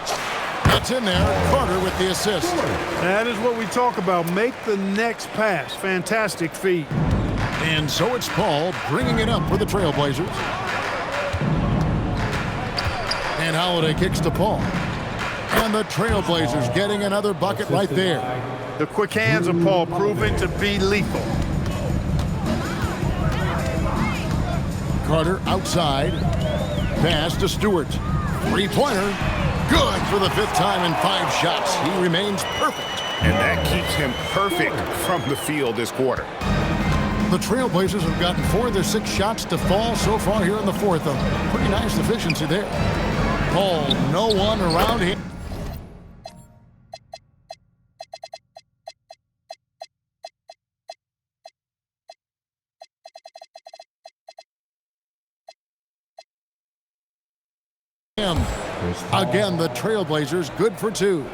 Gets in there. Carter with the assist. That is what we talk about. Make the next pass. Fantastic feat. And so it's Paul bringing it up for the Trailblazers. And Holiday kicks to Paul. And the Trailblazers getting another bucket right there. The quick hands of Paul proving to be lethal. Carter outside. Pass to Stewart. Three-pointer. Good for the fifth time in 5 shots. He remains perfect. And that keeps him perfect from the field this quarter. The Trailblazers have gotten 4 of their 6 shots to fall so far here in the fourth. A pretty nice efficiency there. Paul, no one around him. Again, the Trailblazers good for 2.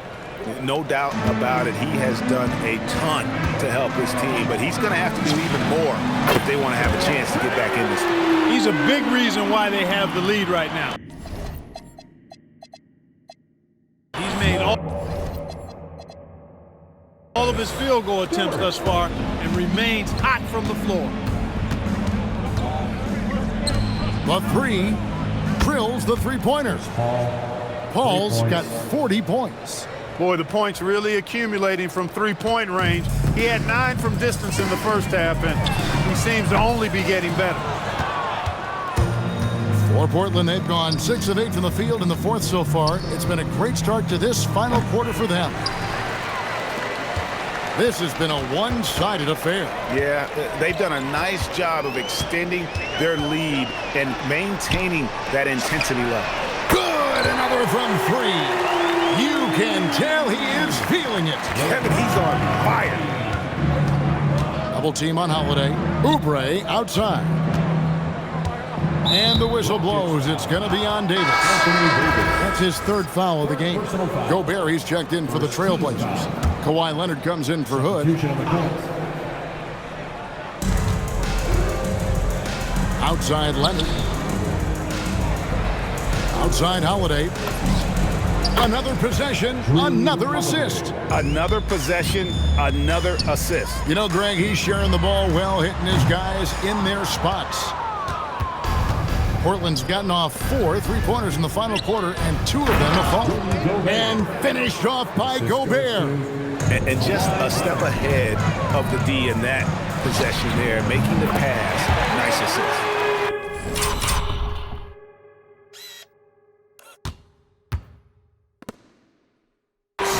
No doubt about it. He has done a ton to help his team, but he's going to have to do even more if they want to have a chance to get back in this game. He's a big reason why they have the lead right now. He's made all of his field goal attempts thus far and remains hot from the floor. The three drills the three-pointers. Paul's got 40 points. Boy, the points really accumulating from three-point range. He had 9 from distance in the first half, and he seems to only be getting better. For Portland, they've gone 6 of 8 from the field in the fourth so far. It's been a great start to this final quarter for them. This has been a one-sided affair. Yeah, they've done a nice job of extending their lead and maintaining that intensity level. Good, another from 3. You can tell he is feeling it. Kevin, he's on fire. Double team on Holiday. Oubre outside. And the whistle blows. It's going to be on Davis. That's his 3rd foul of the game. Gobert, he's checked in for the Trailblazers. Kawhi Leonard comes in for Hood. Substitution on the court. Outside Leonard. Outside Holiday. Another possession, another assist. Another possession, another assist. You know, Greg, he's sharing the ball well, hitting his guys in their spots. Portland's gotten off 4 3-pointers in the final quarter, and 2 of them have fallen. And finished off by Gobert. And just a step ahead of the D in that possession there, making the pass. Nice assist.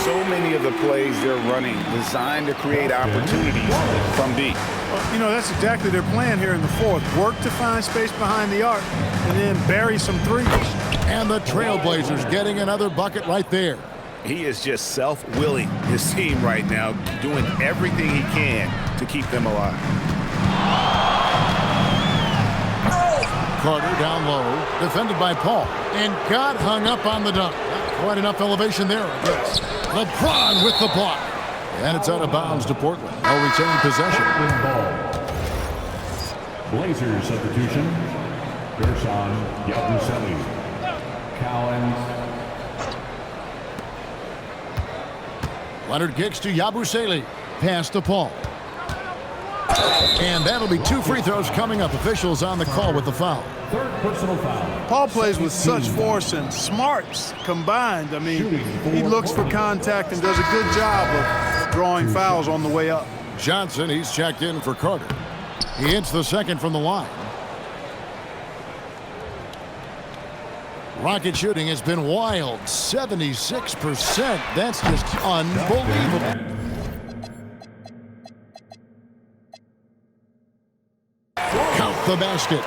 So many of the plays they're running designed to create opportunities from D. Well, you know, that's exactly their plan here in the fourth. Work to find space behind the arc and then bury some threes. And the Trailblazers getting another bucket right there. He is just self-willing his team right now, doing everything he can to keep them alive. Carter down low, defended by Paul, and got hung up on the dunk. Not quite enough elevation there, I guess. LeBron with the block. And it's out of bounds to Portland. They'll retain possession. Blazers substitution. Gerson Yabusele. Collins. Leonard kicks to Yabusele. Pass to Paul. And that'll be 2 free throws coming up. Officials on the call with the foul. Third personal foul. Paul plays with such force and smarts combined. I mean, he looks for contact and does a good job of drawing fouls on the way up. Johnson, he's checked in for Carter. He hits the second from the line. Rocket shooting has been wild, 76%. That's just unbelievable. Count the basket.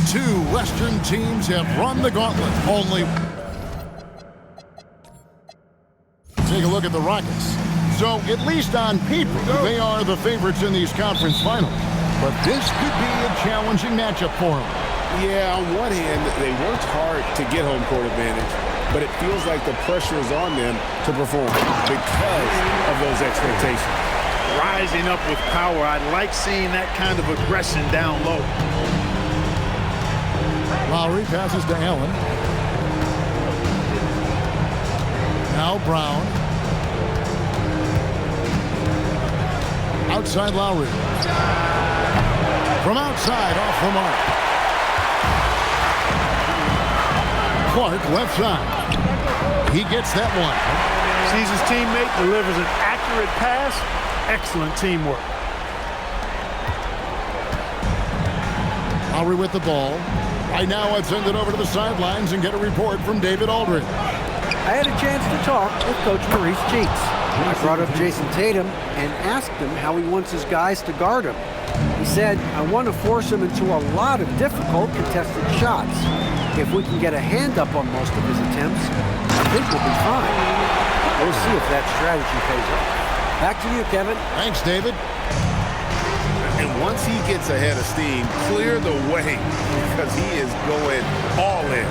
Two Western teams have run the gauntlet. Take a look at the Rockets. So, at least on paper, they are the favorites in these conference finals. But this could be a challenging matchup for them. Yeah, on one hand, they worked hard to get home court advantage, but it feels like the pressure is on them to perform because of those expectations. Rising up with power. I like seeing that kind of aggression down low. Lowry passes to Allen. Now Brown. Outside Lowry. From outside, off the mark. Clark, left side. He gets that one. Sees his teammate, delivers an accurate pass. Excellent teamwork. Lowry with the ball. Right now, I'd send it over to the sidelines and get a report from David Aldridge. I had a chance to talk with Coach Maurice Cheeks. I brought up Jason Tatum and asked him how he wants his guys to guard him. He said, I want to force him into a lot of difficult contested shots. If we can get a hand up on most of his attempts, I think we'll be fine. We'll see if that strategy pays off. Back to you, Kevin. Thanks, David. And once he gets ahead of steam, clear the way because he is going all in.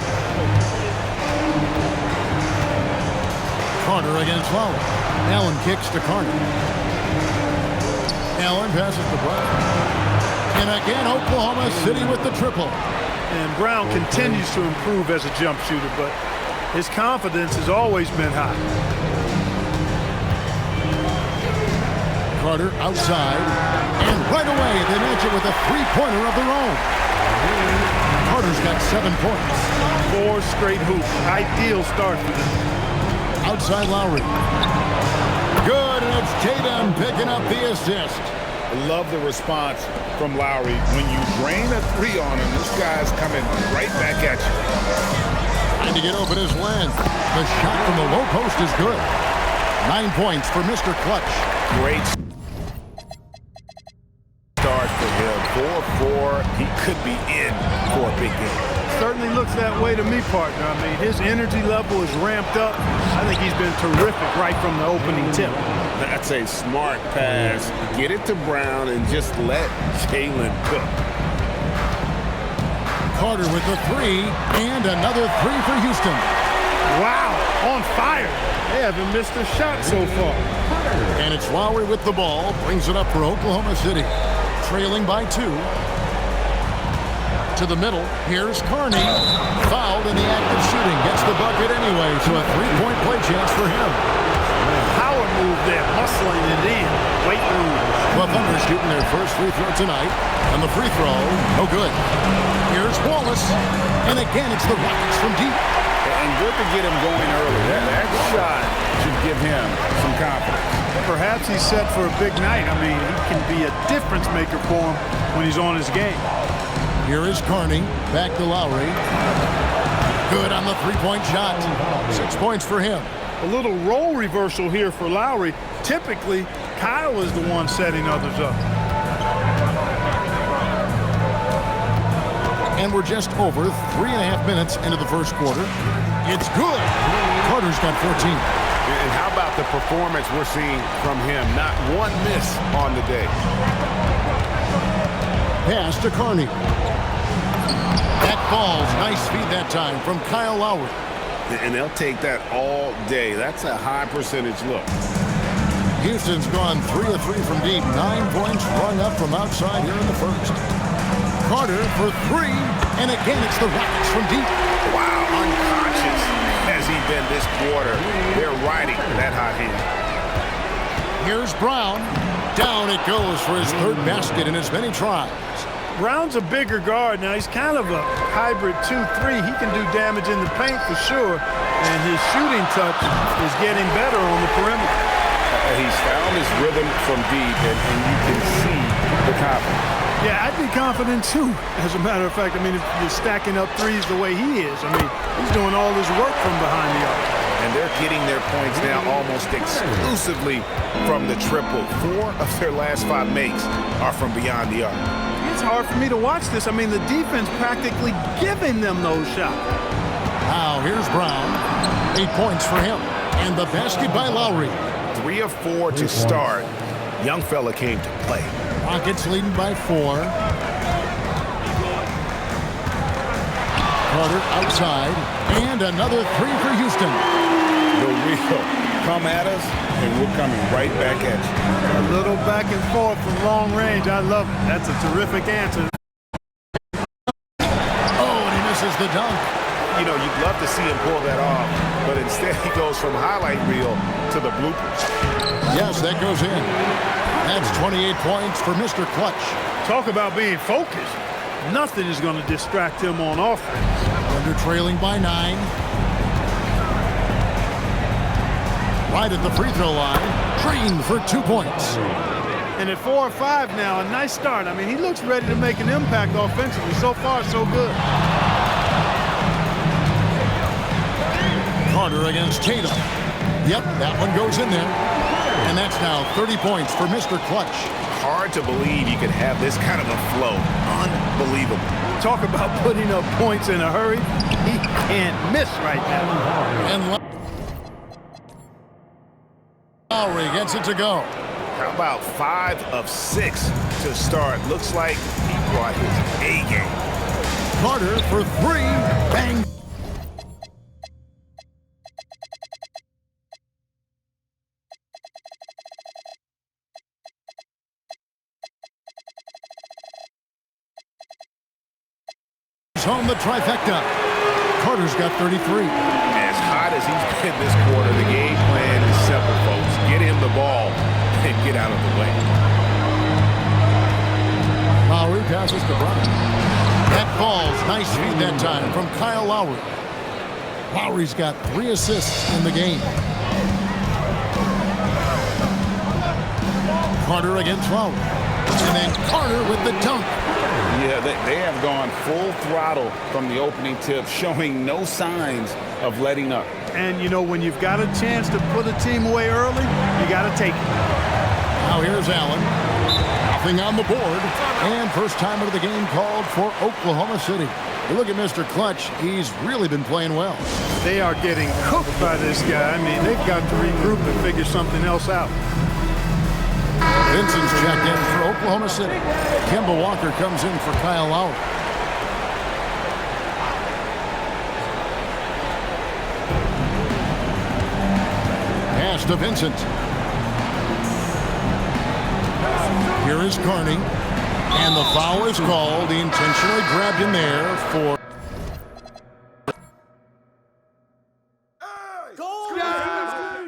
Carter against Lowry. Allen kicks to Carter. Allen passes to Brown. And again, Oklahoma City with the triple. And Brown continues to improve as a jump shooter, but his confidence has always been high. Carter outside. And right away, they match it with a three-pointer of their own. Carter's got 7 points. 4 straight hoops. Ideal start for them. Outside Lowry. Good, and it's Tatum picking up the assist. I love the response from Lowry. When you drain a three on him, this guy's coming right back at you. Trying to get open his length. The shot from the low post is good. 9 points for Mr. Clutch. Great start for him. 4-4. He could be in for a big game. Certainly looks that way to me, partner. I mean, his energy level is ramped up. I think he's been terrific right from the opening tip. That's a smart pass. Get it to Brown and just let Jalen cook. Carter with the three, and another three for Houston. Wow, on fire. They haven't missed a shot so far. And it's Lowry with the ball, brings it up for Oklahoma City. Trailing by 2. To the middle, here's Carney. Fouled in the act of shooting. Gets the bucket anyway, so a 3-point play chance for him. Power move there, muscling it in. Weight room. Well, Thunder shooting their first free throw tonight. And the free throw, no good. Here's Wallace. And again, it's the Rockets from deep. And good to get him going early. That shot should give him some confidence. Perhaps he's set for a big night. I mean, he can be a difference maker for him when he's on his game. Here is Carney. Back to Lowry. Good on the three-point shot. 6 points for him. A little role reversal here for Lowry. Typically, Kyle is the one setting others up. And we're just over 3.5 minutes into the first quarter. It's good. Carter's got 14. And how about the performance we're seeing from him? Not one miss on the day. Pass to Carney. That falls. Nice feed that time from Kyle Lowry. And they'll take that all day. That's a high percentage look. Houston's gone 3 of 3 from deep. 9 points rung up from outside here in the first. Carter for 3. And again, it's the Rockets from deep. Wow, unconscious has he been this quarter. They're riding that hot hand. Here's Brown. Down it goes for his third basket in as many tries. Brown's a bigger guard now. He's kind of a hybrid 2-3. He can do damage in the paint for sure, and his shooting touch is getting better on the perimeter. He's found his rhythm from deep, and you can see the confidence. Yeah, I'd be confident too, as a matter of fact. I mean, if you're stacking up threes the way he is, I mean, he's doing all his work from behind the arc. And they're getting their points now almost exclusively from the triple. 4 of their last 5 makes are from beyond the arc. It's hard for me to watch this. I mean, the defense practically giving them those shots. Now here's Brown. 8 points for him. And the basket by Lowry. 3 of 4 to start. Young fella came to play. Rockets leading by 4. Carter outside. And another 3 for Houston. The wheel. Come at us, and we're coming right back at you. A little back and forth from long range. I love it. That's a terrific answer. Oh, and he misses the dunk. You know, you'd love to see him pull that off, but instead he goes from highlight reel to the bloopers. Yes, that goes in. That's 28 points for Mr. Clutch. Talk about being focused. Nothing is going to distract him on offense. Thunder trailing by 9. Right at the free throw line. Green for 2 points. And at 4 or 5 now, a nice start. I mean, he looks ready to make an impact offensively. So far, so good. Carter against Tatum. Yep, that one goes in there. And that's now 30 points for Mr. Clutch. Hard to believe you could have this kind of a flow. Unbelievable. Talk about putting up points in a hurry. He can't miss right now. And Lowry gets it to go. How about 5 of 6 to start? Looks like he brought his A game. Carter for 3. Bang. Home the trifecta. Carter's got 33. As hot as he's been this quarter, the game plan is simple, folks. Get him the ball and get out of the way. Lowry passes to Brown. That falls. Nice feed that time from Kyle Lowry. Lowry's got 3 assists in the game. Carter against Lowry. And then Carter with the dunk. Yeah, they have gone full throttle from the opening tip, showing no signs of letting up. And, you know, when you've got a chance to put a team away early, you got to take it. Now here's Allen. Nothing on the board. And first time of the game called for Oklahoma City. You look at Mr. Clutch. He's really been playing well. They are getting cooked by this guy. I mean, they've got to regroup and figure something else out. Vincent's checked in for Oklahoma City. Kemba Walker comes in for Kyle Lowry. Pass to Vincent. Here is Carney. And the foul is called. He intentionally grabbed him there for...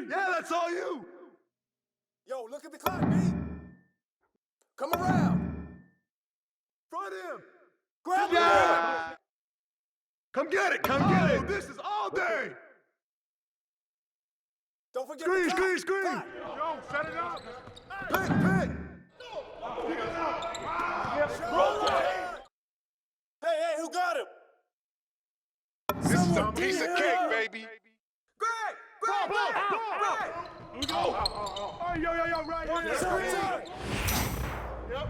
Yeah, that's all you. Yo, look at the clock, B. Come around. Front him. Grab him. Come get it. Come get it. This is all day. Don't forget screen. Yo, set it up. Pick. Hey, who got him? This is a piece of cake, baby. Greg! Yo, right here. Yep.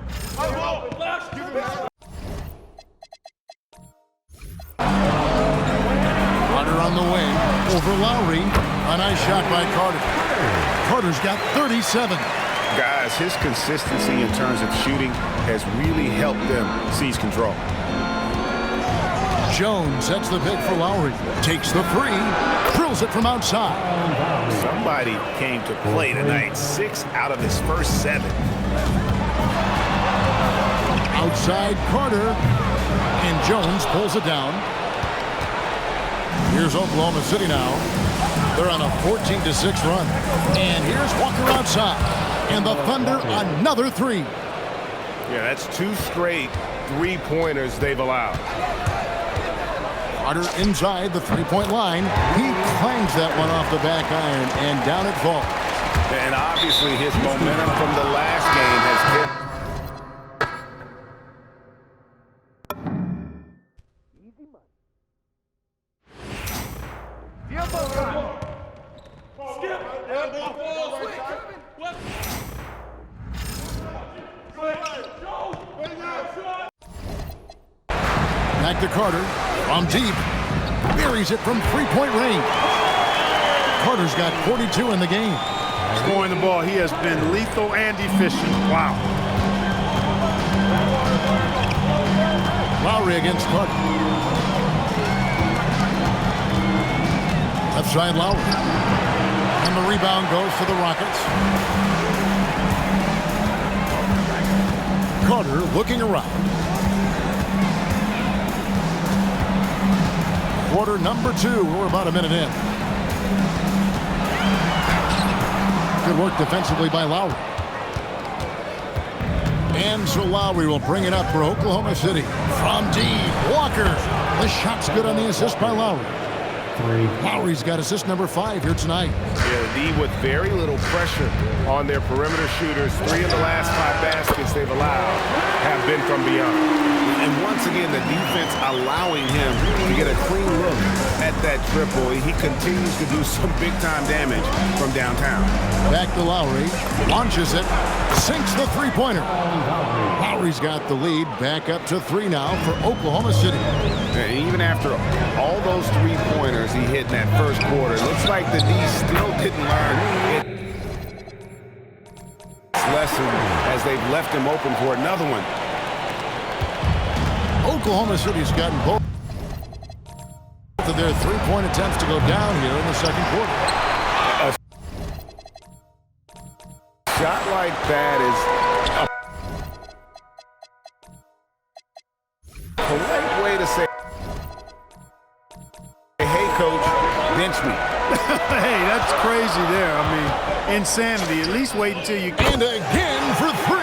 Runner on the wing over Lowry. A nice shot by Carter. Carter's got 37. Guys, his consistency in terms of shooting has really helped them seize control. Jones sets the pick for Lowry. Takes the 3. Drills it from outside. Somebody came to play tonight. 6 out of his first 7. Outside Carter. And Jones pulls it down. Here's Oklahoma City now. They're on a 14-6 run. And here's Walker outside. And the Thunder another 3. Yeah, that's 2 straight 3-pointers they've allowed. Carter inside the 3-point line. He clangs that one off the back iron, and down it falls. And obviously his momentum from the last game has kept. Back to Carter. From deep. Buries it from three-point range. Carter's got 42 in the game. Scoring the ball, he has been lethal and efficient. Wow. Lowry against Carter. Left side Lowry. And the rebound goes to the Rockets. Carter looking around. Quarter number 2. We're about a minute in. Good work defensively by Lowry. And so Lowry will bring it up for Oklahoma City. From deep, Walker. The shot's good on the assist by Lowry. Lowry's got assist number 5 here tonight. Yeah, the D with very little pressure on their perimeter shooters. 3 of the last 5 baskets they've allowed have been from beyond. And once again, the defense allowing him to get a clean look at that triple. He continues to do some big-time damage from downtown. Back to Lowry. Launches it. Sinks the three-pointer. Lowry's got the lead. Back up to 3 now for Oklahoma City. And even after all those three-pointers he hit in that first quarter, it looks like the D still didn't learn its lesson as they've left him open for another one. Oklahoma City's gotten both of their three-point attempts to go down here in the second quarter. A shot like that is a polite way to say, hey, coach, bench me. Hey, that's crazy there. I mean, insanity. At least wait until you... And again for 3.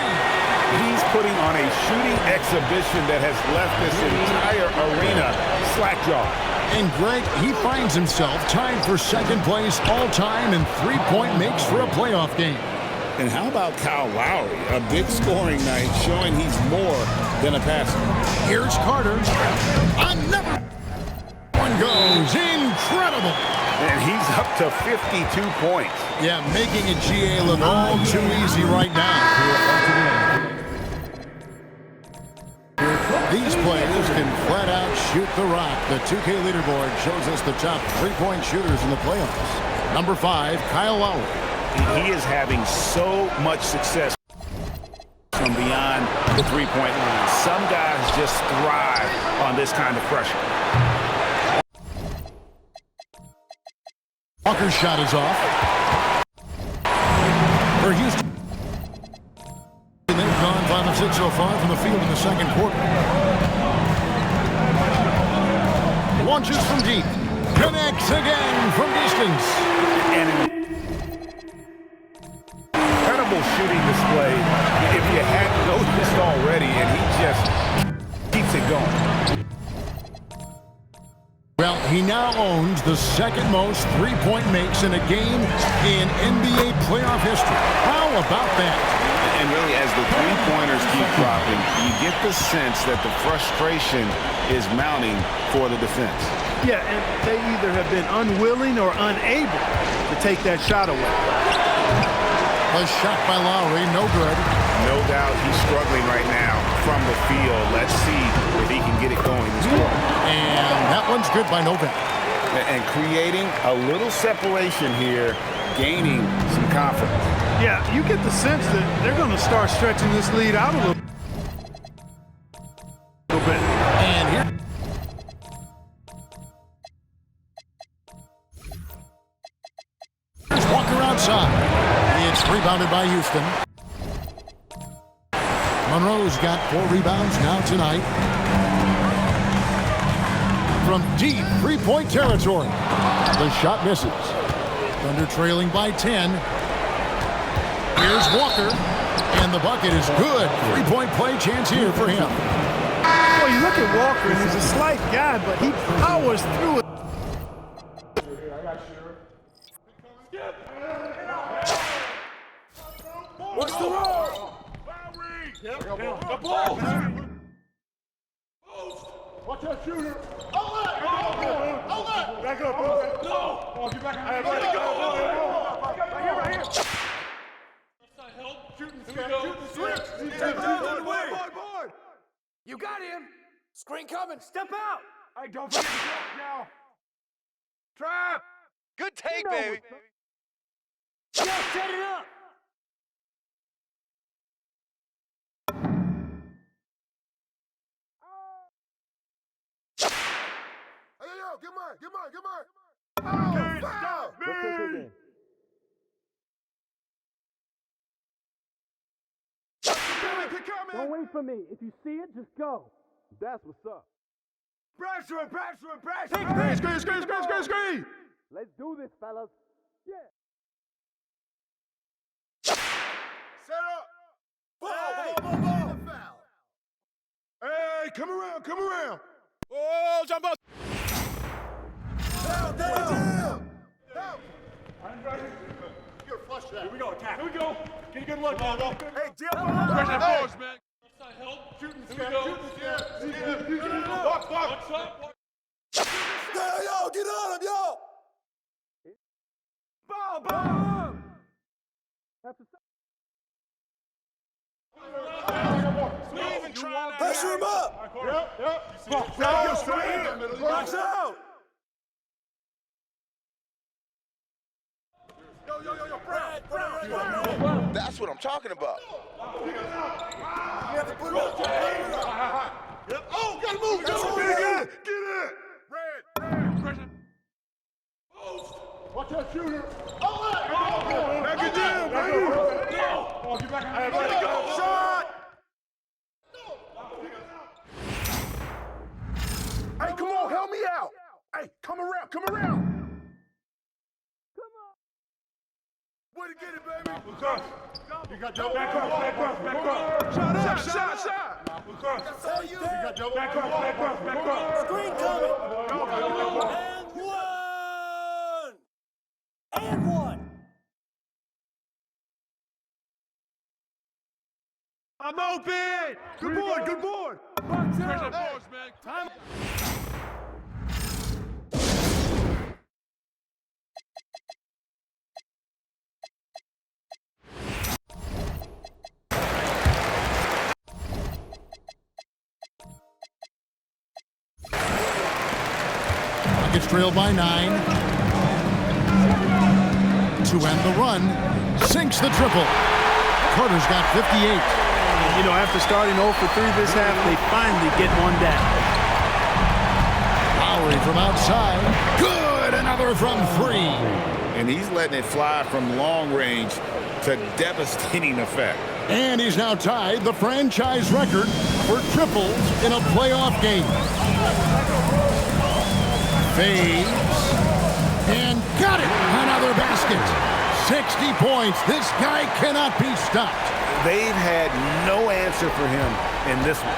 He's putting on a shooting exhibition that has left this entire arena slack-jawed. And Greg, he finds himself tied for second place all-time in three-point makes for a playoff game. And how about Kyle Lowry? A big scoring night showing he's more than a passer. Here's Carter. Another one goes. Incredible. And he's up to 52 points. Yeah, making a GA look all too easy right now. These players can flat out shoot the rock. The 2K leaderboard shows us the top three-point shooters in the playoffs. Number 5, Kyle Lowry. He is having so much success from beyond the three-point line. Some guys just thrive on this kind of pressure. Walker's shot is off. For Houston. They've gone 5 of 6 so far from the field in the second quarter. Launches from deep. Connects again from distance. And incredible shooting display if you hadn't noticed already, and he just keeps it going. Well, he now owns the second most three-point makes in a game in NBA playoff history. How about that? And really, as the three-pointers keep dropping, you get the sense that the frustration is mounting for the defense. Yeah, and they either have been unwilling or unable to take that shot away. A shot by Lowry, no good. No doubt he's struggling right now from the field. Let's see if he can get it going this quarter. And that one's good by Novak. And creating a little separation here, gaining some confidence. Yeah, you get the sense that they're going to start stretching this lead out a little bit. And here. Here's Walker outside. It's rebounded by Houston. Monroe's got 4 rebounds now tonight. From deep three-point territory. The shot misses. Thunder trailing by 10. Here's Walker. And the bucket is good. Three-point play chance here for him. Well, you look at Walker, and he's a slight guy, but he powers through it. What's the roll? The ball! Watch that shooter! Outlet! Outlet! Back up, bro! No! Oh, get back up! Let it go! Right here! That's not help! Shooting, shooting, switch! Board! You got him! Screen coming. Step out. Hey, don't forget to drop now. Trap. Good take, baby. Yeah, set it up. Hey, yo, get mine. Oh, foul. Don't wait for me. If you see it, just go. That's what's up. Pressure him. Screen. Let's do this, fellas. Yeah. Set up. Ball. Foul. Hey, come around. Oh, jump up. Down. You're flush that. Here we go, attack. Here we go. Get a good look, man. Hey, deal. Pressure force, man. Help. Shooting scam. Box. What's up? Yo, get on him, yo. Ball. That's a Pressure him up. Yep. Box out. Yo, Brad. That's what I'm talking about. You have to put it up. Oh, gotta move. Get it. Red. Watch that shooter. Back it down, baby. Oh, get back on the go. Shot. Hey, come on, help me out. Hey, come around. Way to get it, baby. You got double. Back up. Shot. You got double. Back up. Screen coming. And one. I'm open. Good board. Pressure force, man. Time. Nuggets trail by 9. To end the run, sinks the triple. Carter's got 58. You know, after starting 0 for 3 this half, they finally get one down. Lowry from outside. Good! Another from 3. And he's letting it fly from long range to devastating effect. And he's now tied the franchise record for triples in a playoff game. Fades. And got it! Another basket. 60 points. This guy cannot be stopped. They've had no answer for him in this one.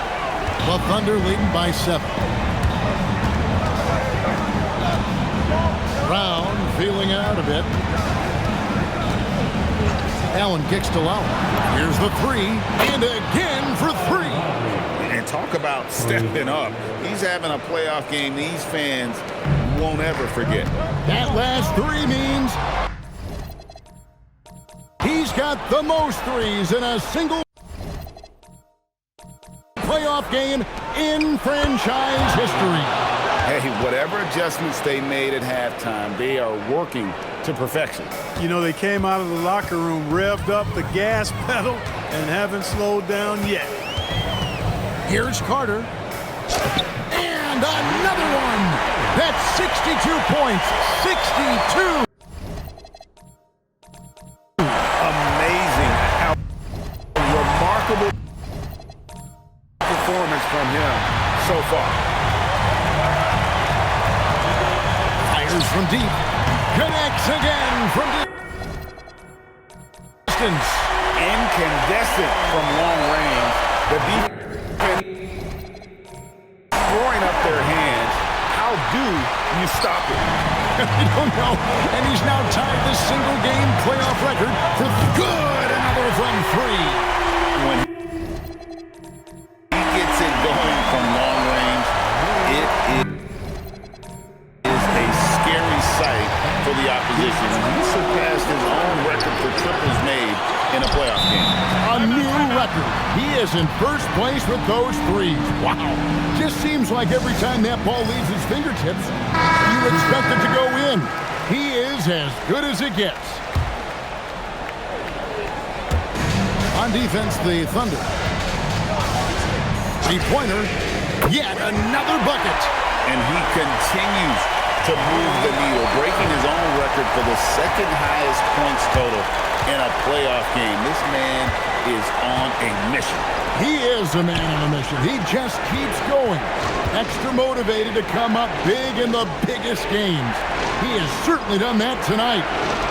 The Thunder leading by 7. Brown feeling out a bit. Allen kicks to Lowry. Here's the 3, and again for 3. And talk about stepping up. He's having a playoff game these fans won't ever forget. That last 3 means he's got the most threes in a single playoff game in franchise history. Hey, whatever adjustments they made at halftime, they are working to perfection. You know, they came out of the locker room, revved up the gas pedal, and haven't slowed down yet. Here's Carter. And another one. That's 62 points. 62. Amazing. How remarkable performance from him so far. Fires from deep. Connects again from distance. Incandescent from long range. The defense throwing up their hands. How do you stop it? I don't know. And he's now tied the single-game playoff record for good. Another from 3. When he gets it going from long range, it is a scary sight for the opposition. He surpassed his own record for triples made in a playoff game. A new record. He is in first place with those threes. Wow. Just seems like every time that ball leaves his fingertips, you expect it to go in. He is as good as it gets. On defense, the Thunder. Three-pointer. Yet another bucket. And he continues to move the needle, breaking his own record for the second highest points total in a playoff game. This man is on a mission. He is a man on a mission. He just keeps going. Extra motivated to come up big in the biggest games. He has certainly done that tonight.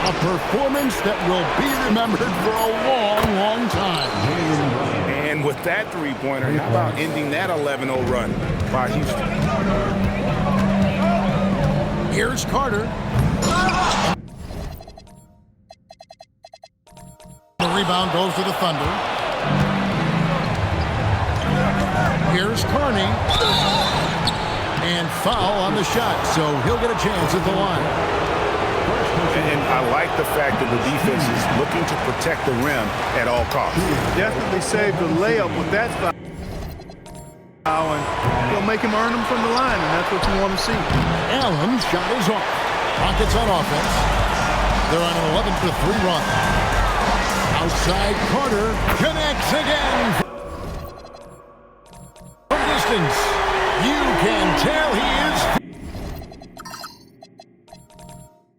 A performance that will be remembered for a long, long time. And with that three-pointer, how about ending that 11-0 run by Houston? Here's Carter. The rebound goes to the Thunder. Here's Carney. And foul on the shot, so he'll get a chance at the line. And I like the fact that the defense is looking to protect the rim at all costs. Definitely saved the layup with that foul. And you'll make him earn them from the line, and that's what you want to see. Allen's shot is off. Rockets on offense. They're on an 11-3 run. Outside Carter connects again. From distance, you can tell he is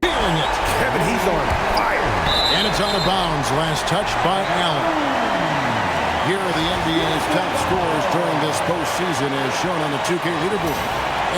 feeling it. Kevin, he's on fire. And it's out of bounds. Last touch by Allen. Here are the NBA's top scorers during this postseason as shown on the 2K leaderboard.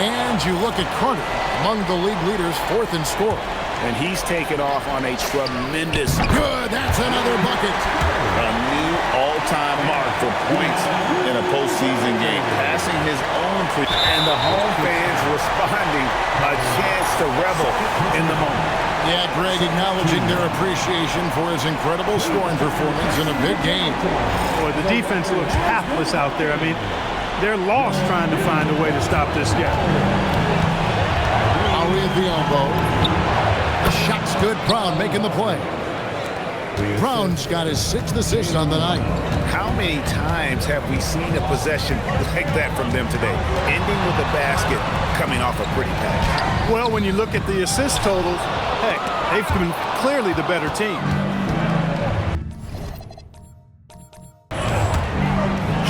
And you look at Carter, among the league leaders, fourth in score. And he's taken off on a tremendous... Good, that's another bucket. A new all-time mark for points in a postseason game. Passing his own and the home fans responding, a chance to revel in the moment. Yeah, Greg, acknowledging their appreciation for his incredible scoring performance in a big game. Boy, the defense looks hapless out there. I mean, they're lost trying to find a way to stop this guy. Kyrie at the elbow. The shot's good. Brown making the play. Brown's got his 6th assist on the night. How many times have we seen a possession like that from them today? Ending with a basket, coming off a pretty pass. Well, when you look at the assist totals, heck, they've been clearly the better team.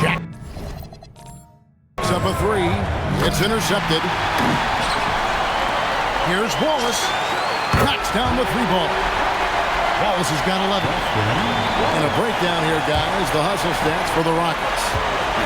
Jack. Up a three. It's intercepted. Here's Wallace. Knocks down the three ball. Wallace has got 11. And a breakdown here, guys. The hustle stats for the Rockets.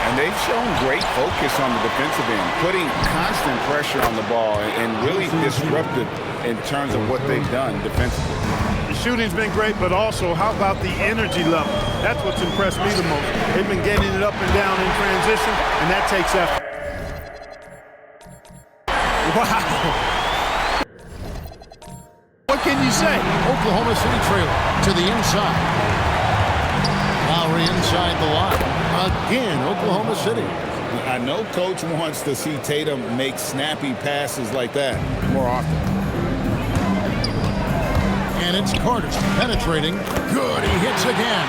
And they've shown great focus on the defensive end, putting constant pressure on the ball and really disruptive in terms of what they've done defensively. The shooting's been great, but also how about the energy level? That's what's impressed me the most. They've been getting it up and down in transition, and that takes effort. Wow. What can you say? Oklahoma City trailer to the inside. Lowry inside the line. Again, Oklahoma City. I know Coach wants to see Tatum make snappy passes like that more often. And it's Carter penetrating. Good, he hits again.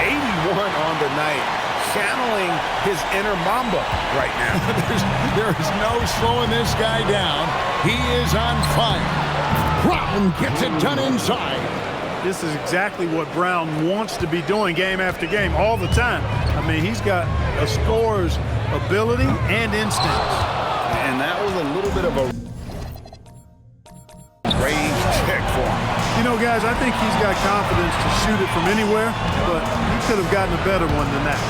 81 on the night, channeling his inner Mamba right now. there is no slowing this guy down. He is on fire. Brown gets it done inside. This is exactly what Brown wants to be doing game after game, all the time. I mean, he's got a scorer's ability and instincts. And that was a little bit of a range check for him. You know, guys, I think he's got confidence to shoot it from anywhere, but he could have gotten a better one than that.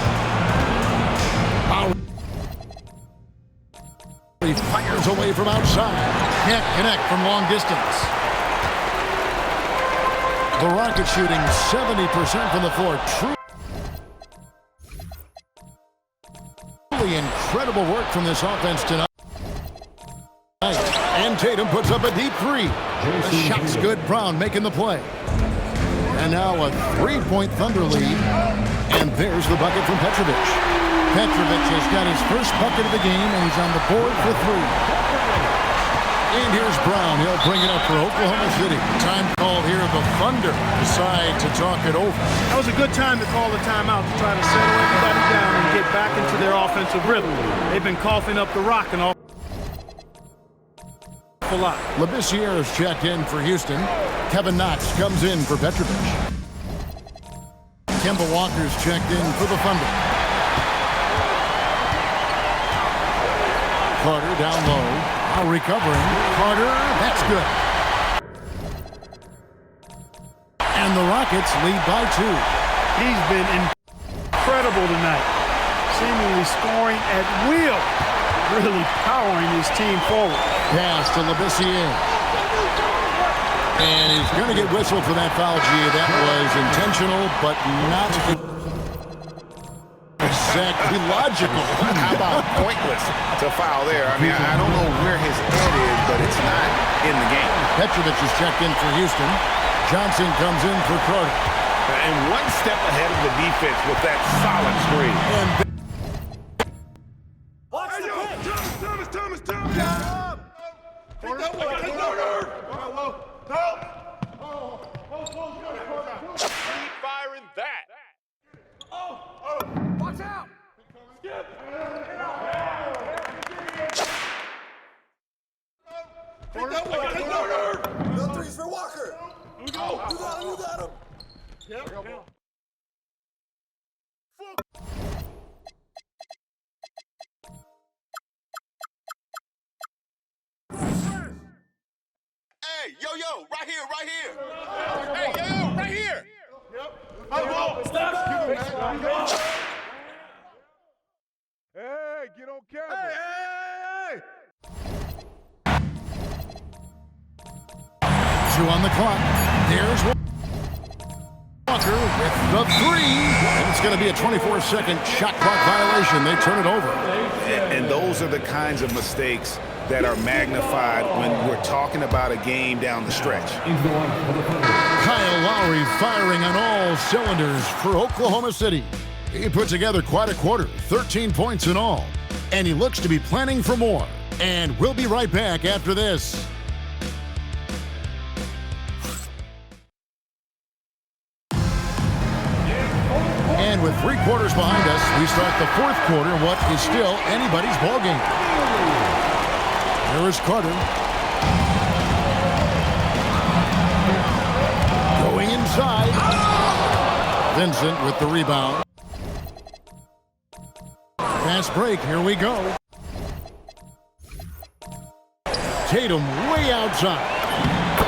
He fires away from outside. Can't connect from long distance. The Rockets shooting 70% from the floor. Truly incredible work from this offense tonight. And Tatum puts up a deep three. The shot's good. Brown making the play. And now a three-point Thunder lead. And there's the bucket from Petrovic. Petrovic has got his first bucket of the game, and he's on the board for three. And here's Brown. He'll bring it up for Oklahoma City. Time call here. The Thunder decide to talk it over. That was a good time to call the timeout to try to settle everybody down and get back into their offensive rhythm. They've been coughing up the rock and all. A lot. Labissiere is checked in for Houston. Kevin Knox comes in for Petrovic. Kemba Walker's checked in for the Thunder. Carter down low. Now recovering. Carter, that's good. And the Rockets lead by 2. He's been incredible tonight. Seemingly scoring at will. Really powering his team forward. Pass to Labissiere. And he's going to get whistled for that foul, G. That was intentional, but not exactly logical. How about pointless to foul there? I mean, I don't know where his head is, but it's not in the game. Petrovic is checked in for Houston. Johnson comes in for Carter. And one step ahead of the defense with that solid screen. And Thomas. Take that one. Take that one. Keep firing that. Watch out. Skip. Take that one. Take that one. No threes for Walker. You got him. Yep. Hey, yo, right here. Hey, yo, right here. Yep. Stop. Hey, get on camera. Hey. 2 on the clock. There's Walker with the 3. And it's going to be a 24-second shot clock violation. They turn it over. And those are the kinds of mistakes that are magnified when we're talking about a game down the stretch. Kyle Lowry firing on all cylinders for Oklahoma City. He put together quite a quarter, 13 points in all. And he looks to be planning for more. And we'll be right back after this. And with 3 quarters behind us, we start the 4th quarter in what is still anybody's ballgame. Here is Carter. Going inside. Vincent with the rebound. Fast break, here we go. Tatum way outside.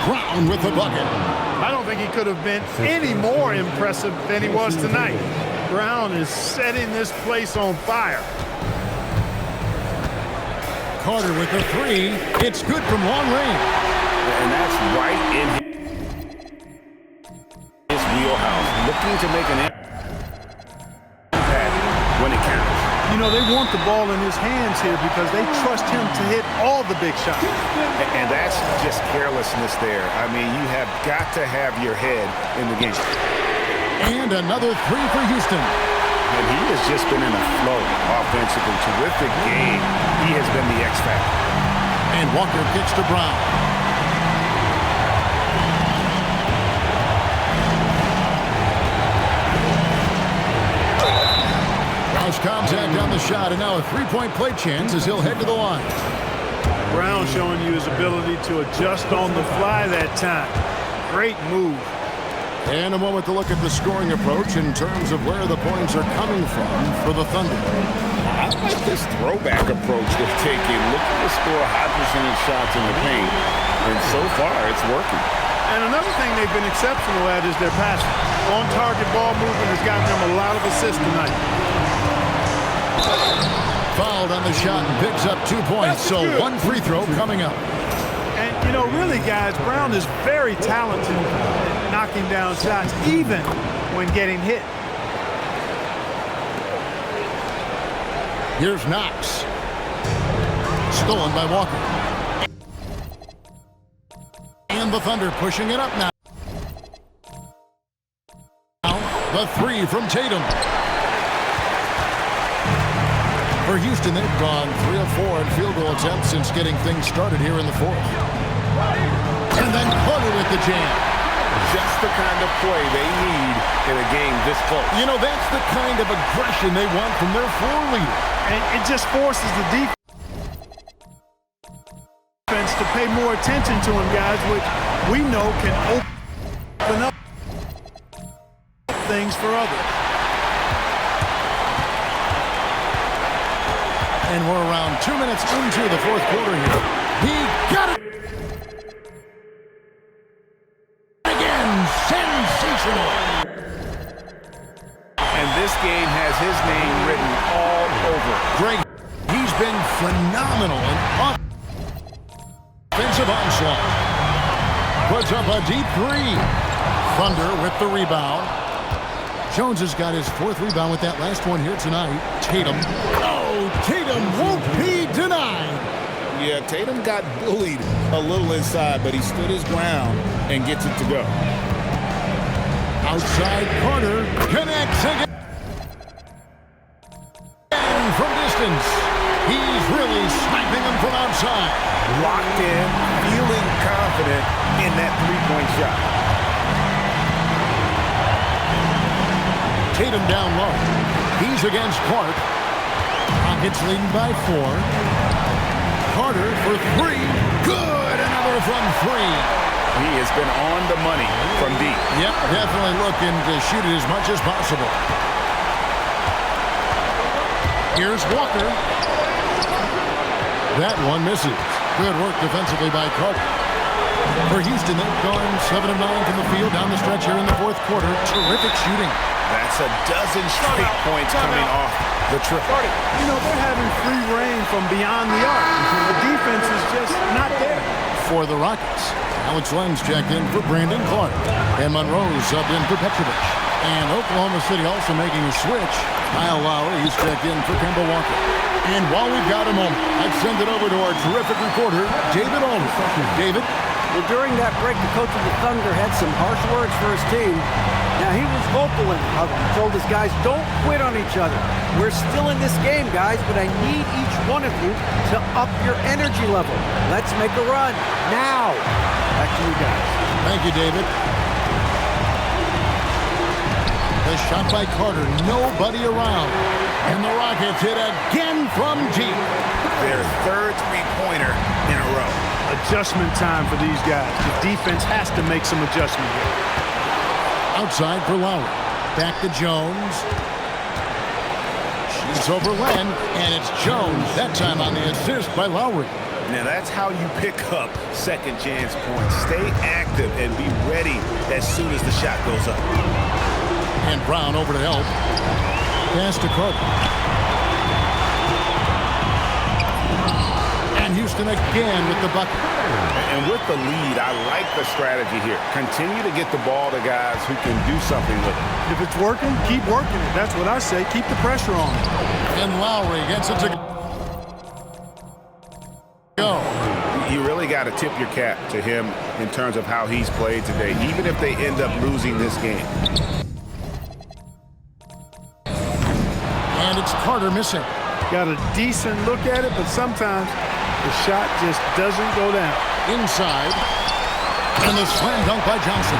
Brown with the bucket. I don't think he could have been any more impressive than he was tonight. Brown is setting this place on fire. Carter with the 3. It's good from long range. And that's right in his wheelhouse. Looking to make an impact when it counts. You know, they want the ball in his hands here because they trust him to hit all the big shots. And that's just carelessness there. I mean, you have got to have your head in the game. And another 3 for Houston. And he has just been in a flow offensively. Terrific game. He has been the X factor. And Walker kicks to Brown. Cross contact on the shot, and now a 3-point play chance as he'll head to the line. Brown showing you his ability to adjust on the fly that time. Great move. And a moment to look at the scoring approach in terms of where the points are coming from for the Thunder. I like this throwback approach they're taking. Looking to score high percentage shots in the paint. And so far, it's working. And another thing they've been exceptional at is their passing. On-target ball movement has gotten them a lot of assists tonight. Fouled on the shot and picks up 2 points. So 1 free throw coming up. And, you know, really, guys, Brown is very talented at knocking down shots, even when getting hit. Here's Knox. Stolen by Walker. And the Thunder pushing it up now. Now, the 3 from Tatum. For Houston, they've gone 3 of 4 in field goal attempts since getting things started here in the fourth. And then Carter with the jam. Just the kind of play they need in a game this close. You know, that's the kind of aggression they want from their floor leader. And it just forces the defense to pay more attention to him, guys, which we know can open up things for others. And we're around 2 minutes into the fourth quarter here. He got it! Again, sensational! And this game has his name written all over it. Greg, he's been phenomenal in offensive onslaught. Puts up a deep three. Thunder with the rebound. Jones has got his 4th rebound with that last one here tonight. Tatum. Oh, Tatum won't be denied. Yeah, Tatum got bullied a little inside, but he stood his ground and gets it to go. Outside Carter connects again. And from distance, he's really sniping him from outside. Locked in, feeling confident in that three-point shot. Tatum down low. He's against Clark. Rockets leading by 4. Carter for 3. Good! Another from 3. He has been on the money from deep. Yep, definitely looking to shoot it as much as possible. Here's Walker. That one misses. Good work defensively by Carter. For Houston, they've gone 7 of 9 from the field down the stretch here in the fourth quarter. Terrific shooting. That's a dozen straight points coming off the triple. You know, they're having free reign from beyond the arc. The defense is just not there. For the Rockets, Alex Lenz checked in for Brandon Clark. And Monroe subbed in for Petrovic. And Oklahoma City also making a switch. Kyle Lowry, he's checked in for Kemba Walker. And while we've got a moment, I'd send it over to our terrific reporter, David Aldridge. David? Well, during that break, the coach of the Thunder had some harsh words for his team. Now, he was vocal in how he told his guys, don't quit on each other. We're still in this game, guys, but I need each one of you to up your energy level. Let's make a run now. Back to you guys. Thank you, David. The shot by Carter, nobody around. And the Rockets hit again from deep. Their 3rd three-pointer in a row. Adjustment time for these guys. The defense has to make some adjustment here. Outside for Lowry. Back to Jones. Shoots over Len, and it's Jones. That time on the assist by Lowry. Now that's how you pick up second chance points. Stay active and be ready as soon as the shot goes up. And Brown over to help. Pass to Carter. And Houston again with the bucket. And with the lead, I like the strategy here. Continue to get the ball to guys who can do something with it. If it's working, keep working it. That's what I say. Keep the pressure on. And Lowry gets it to go. You really got to tip your cap to him in terms of how he's played today, even if they end up losing this game. And it's Carter missing. Got a decent look at it, but sometimes the shot just doesn't go down. Inside. And the slam dunk by Johnson.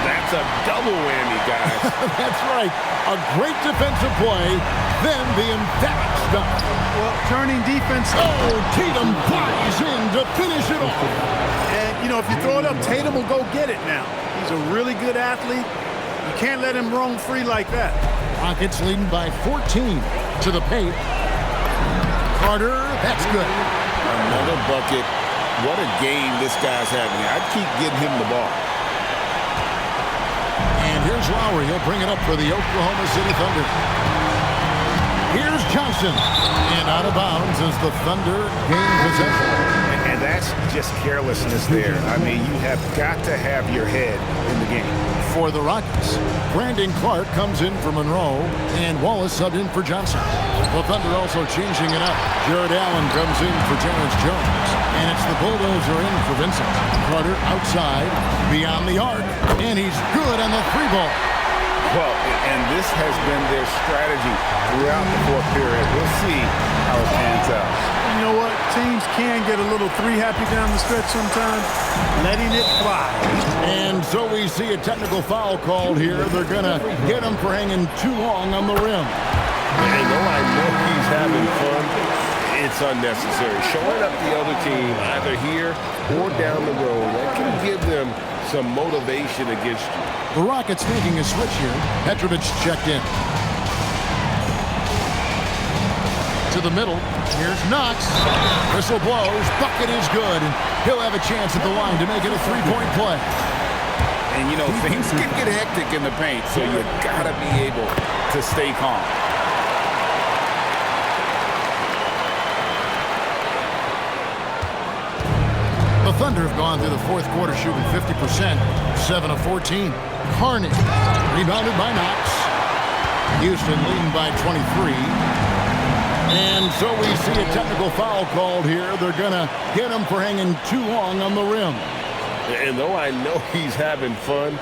That's a double whammy, guys. That's right. A great defensive play, then the emphatic stuff. Well, turning defense. Oh, Tatum flies in to finish it off. And, you know, if you throw it up, Tatum will go get it now. He's a really good athlete. You can't let him roam free like that. Rockets leading by 14 to the paint. Carter, that's good. Another bucket. What a game this guy's having. I'd keep getting him the ball. And here's Lowry. He'll bring it up for the Oklahoma City Thunder. Here's Johnson. And out of bounds as the Thunder gain possession. And that's just carelessness there. I mean, you have got to have your head in the game. For the Rockets, Brandon Clark comes in for Monroe, and Wallace subbed in for Johnson. The Thunder also changing it up. Jared Allen comes in for Terrence Jones, and it's the Bulldozer in for Vincent. Carter outside, beyond the arc, and he's good on the 3 ball. Well, and this has been their strategy throughout the fourth period. We'll see how it pans out. You know what? Teams can get a little three-happy down the stretch sometimes, letting it fly. And so we see a technical foul called here. They're going to get him for hanging too long on the rim. And though I know he's having fun, it's unnecessary. Showing up the other team either here or down the road, that can give them some motivation against you. The Rockets making a switch here. Petrovic checked in. To the middle. Here's Knox. Whistle blows. Bucket is good. And he'll have a chance at the line to make it a three-point play. And, you know, things can get hectic in the paint, so you got to be able to stay calm. The Thunder have gone through the fourth quarter shooting 50%, 7 of 14. Harney, rebounded by Knox. Houston leading by 23. And so we see a technical foul called here. They're going to get him for hanging too long on the rim. And though I know he's having fun,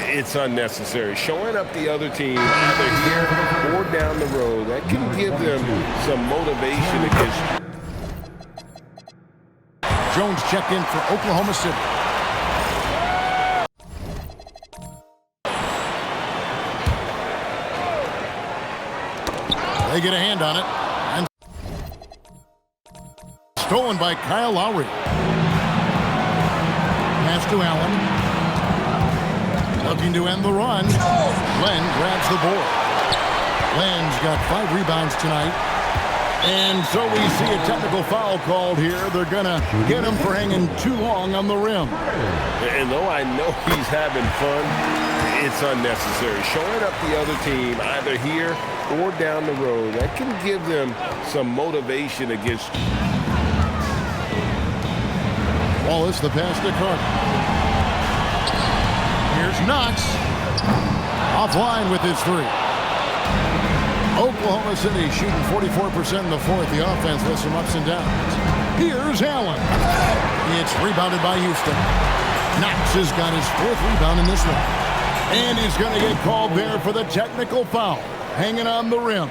it's unnecessary. Showing up the other team either here or down the road, that can give them some motivation against you. Jones checked in for Oklahoma City. They get a hand on it. And stolen by Kyle Lowry. Pass to Allen. Looking to end the run. Len grabs the board. Len's got 5 rebounds tonight. And so we see a technical foul called here. They're going to get him for hanging too long on the rim. And though I know he's having fun, it's unnecessary. Showing up the other team either here or down the road, that can give them some motivation against you. Wallace, the pass to Carter. Here's Knox. Offline with his 3. Oklahoma City shooting 44% in the fourth. The offense with some ups and downs. Here's Allen. It's rebounded by Houston. Knox has got his 4th rebound in this one. And he's going to get called there for the technical foul. Hanging on the rim.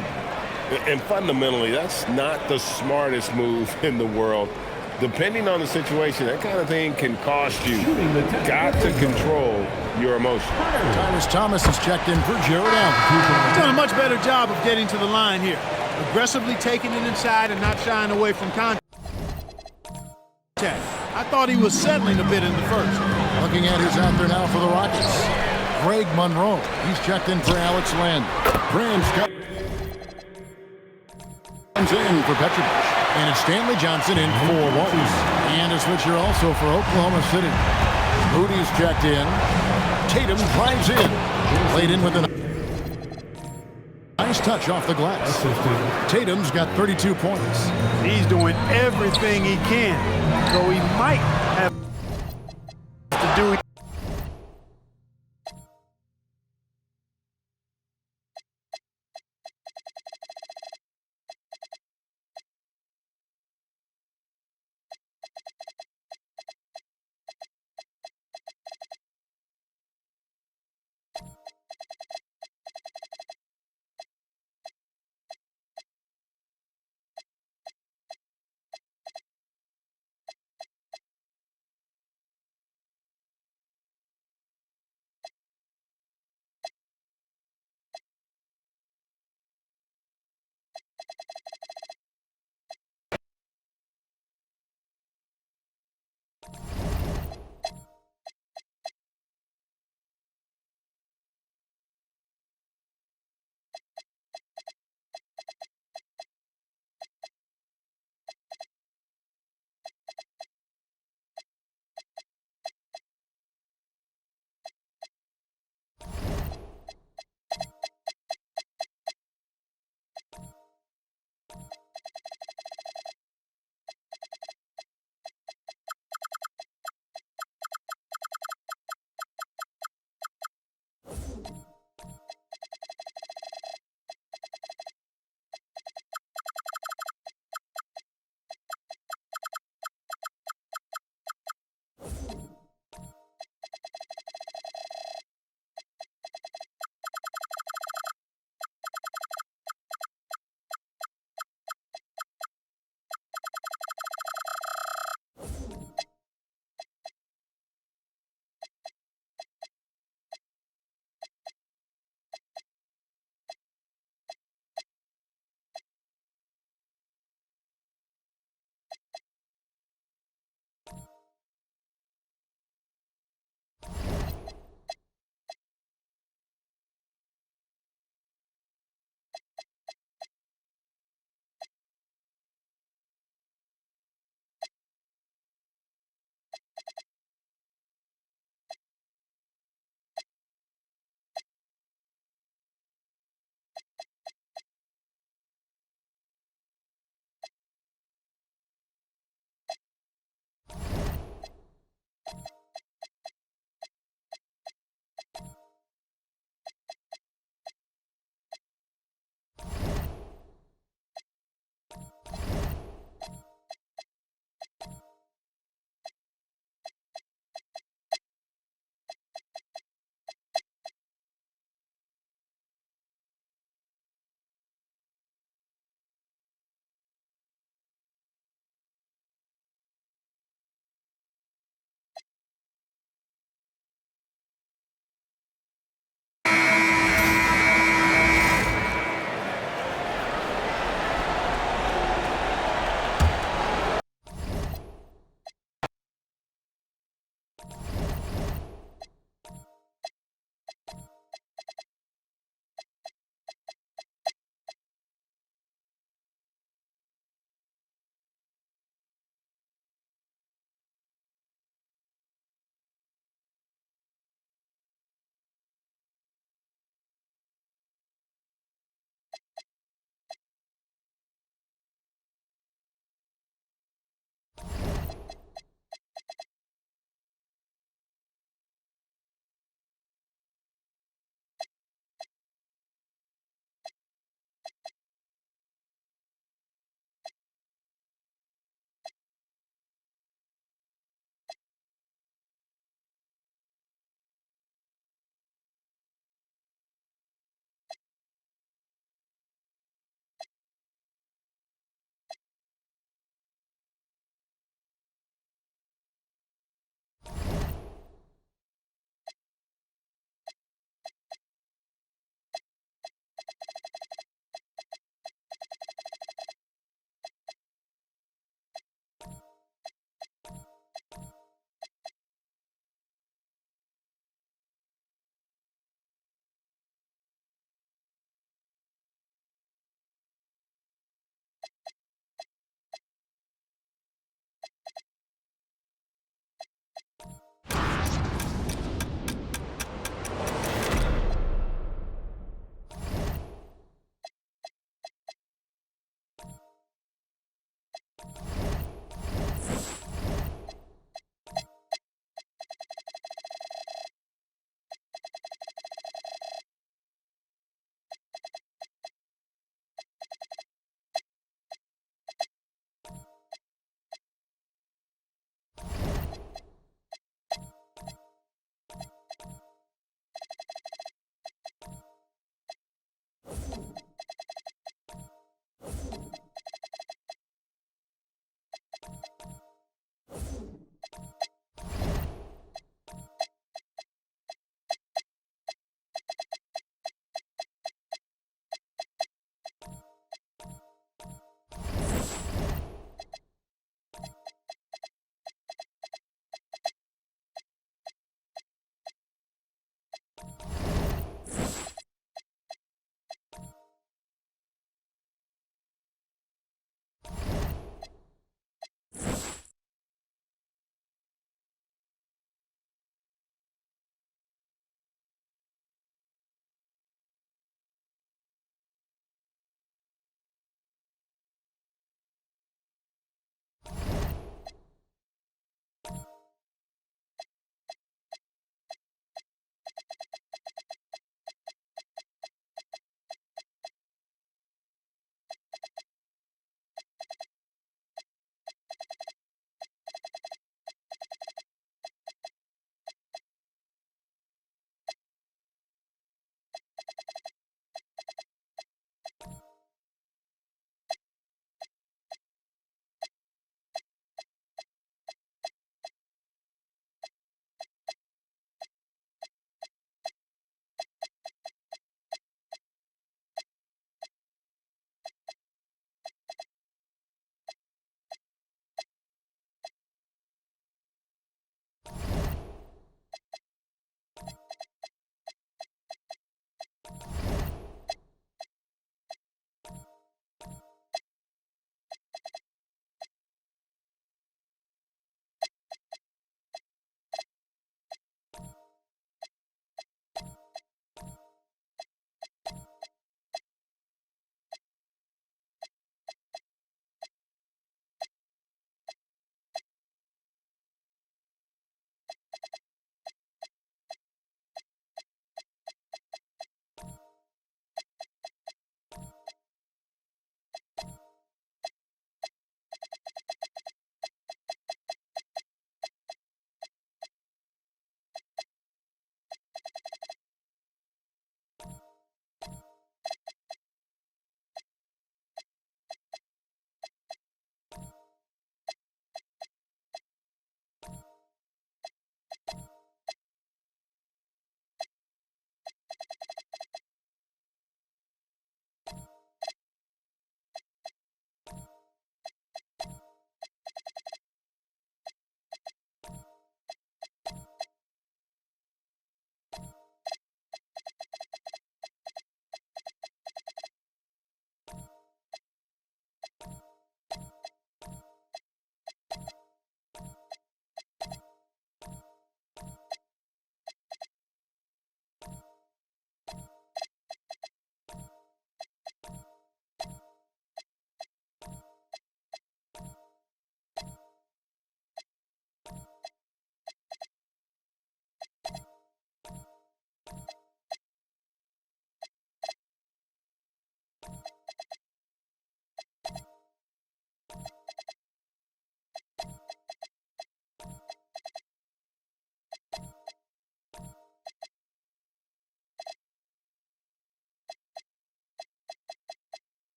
And fundamentally, that's not the smartest move in the world. Depending on the situation, that kind of thing can cost you. Got to control your emotions. Tyrus Thomas is checked in for Jared Allen. He's done a much better job of getting to the line here. Aggressively taking it inside and not shying away from contact. I thought he was settling a bit in the first. Looking at who's out there now for the Rockets. Greg Monroe. He's checked in for Alex Len. Graham Scott in for Petrovic. And it's Stanley Johnson in for Wallace. And a switcher also for Oklahoma City. Moody's checked in. Tatum drives in. Played in with a nice touch off the glass. Tatum's got 32 points. He's doing everything he can, though he might have to do it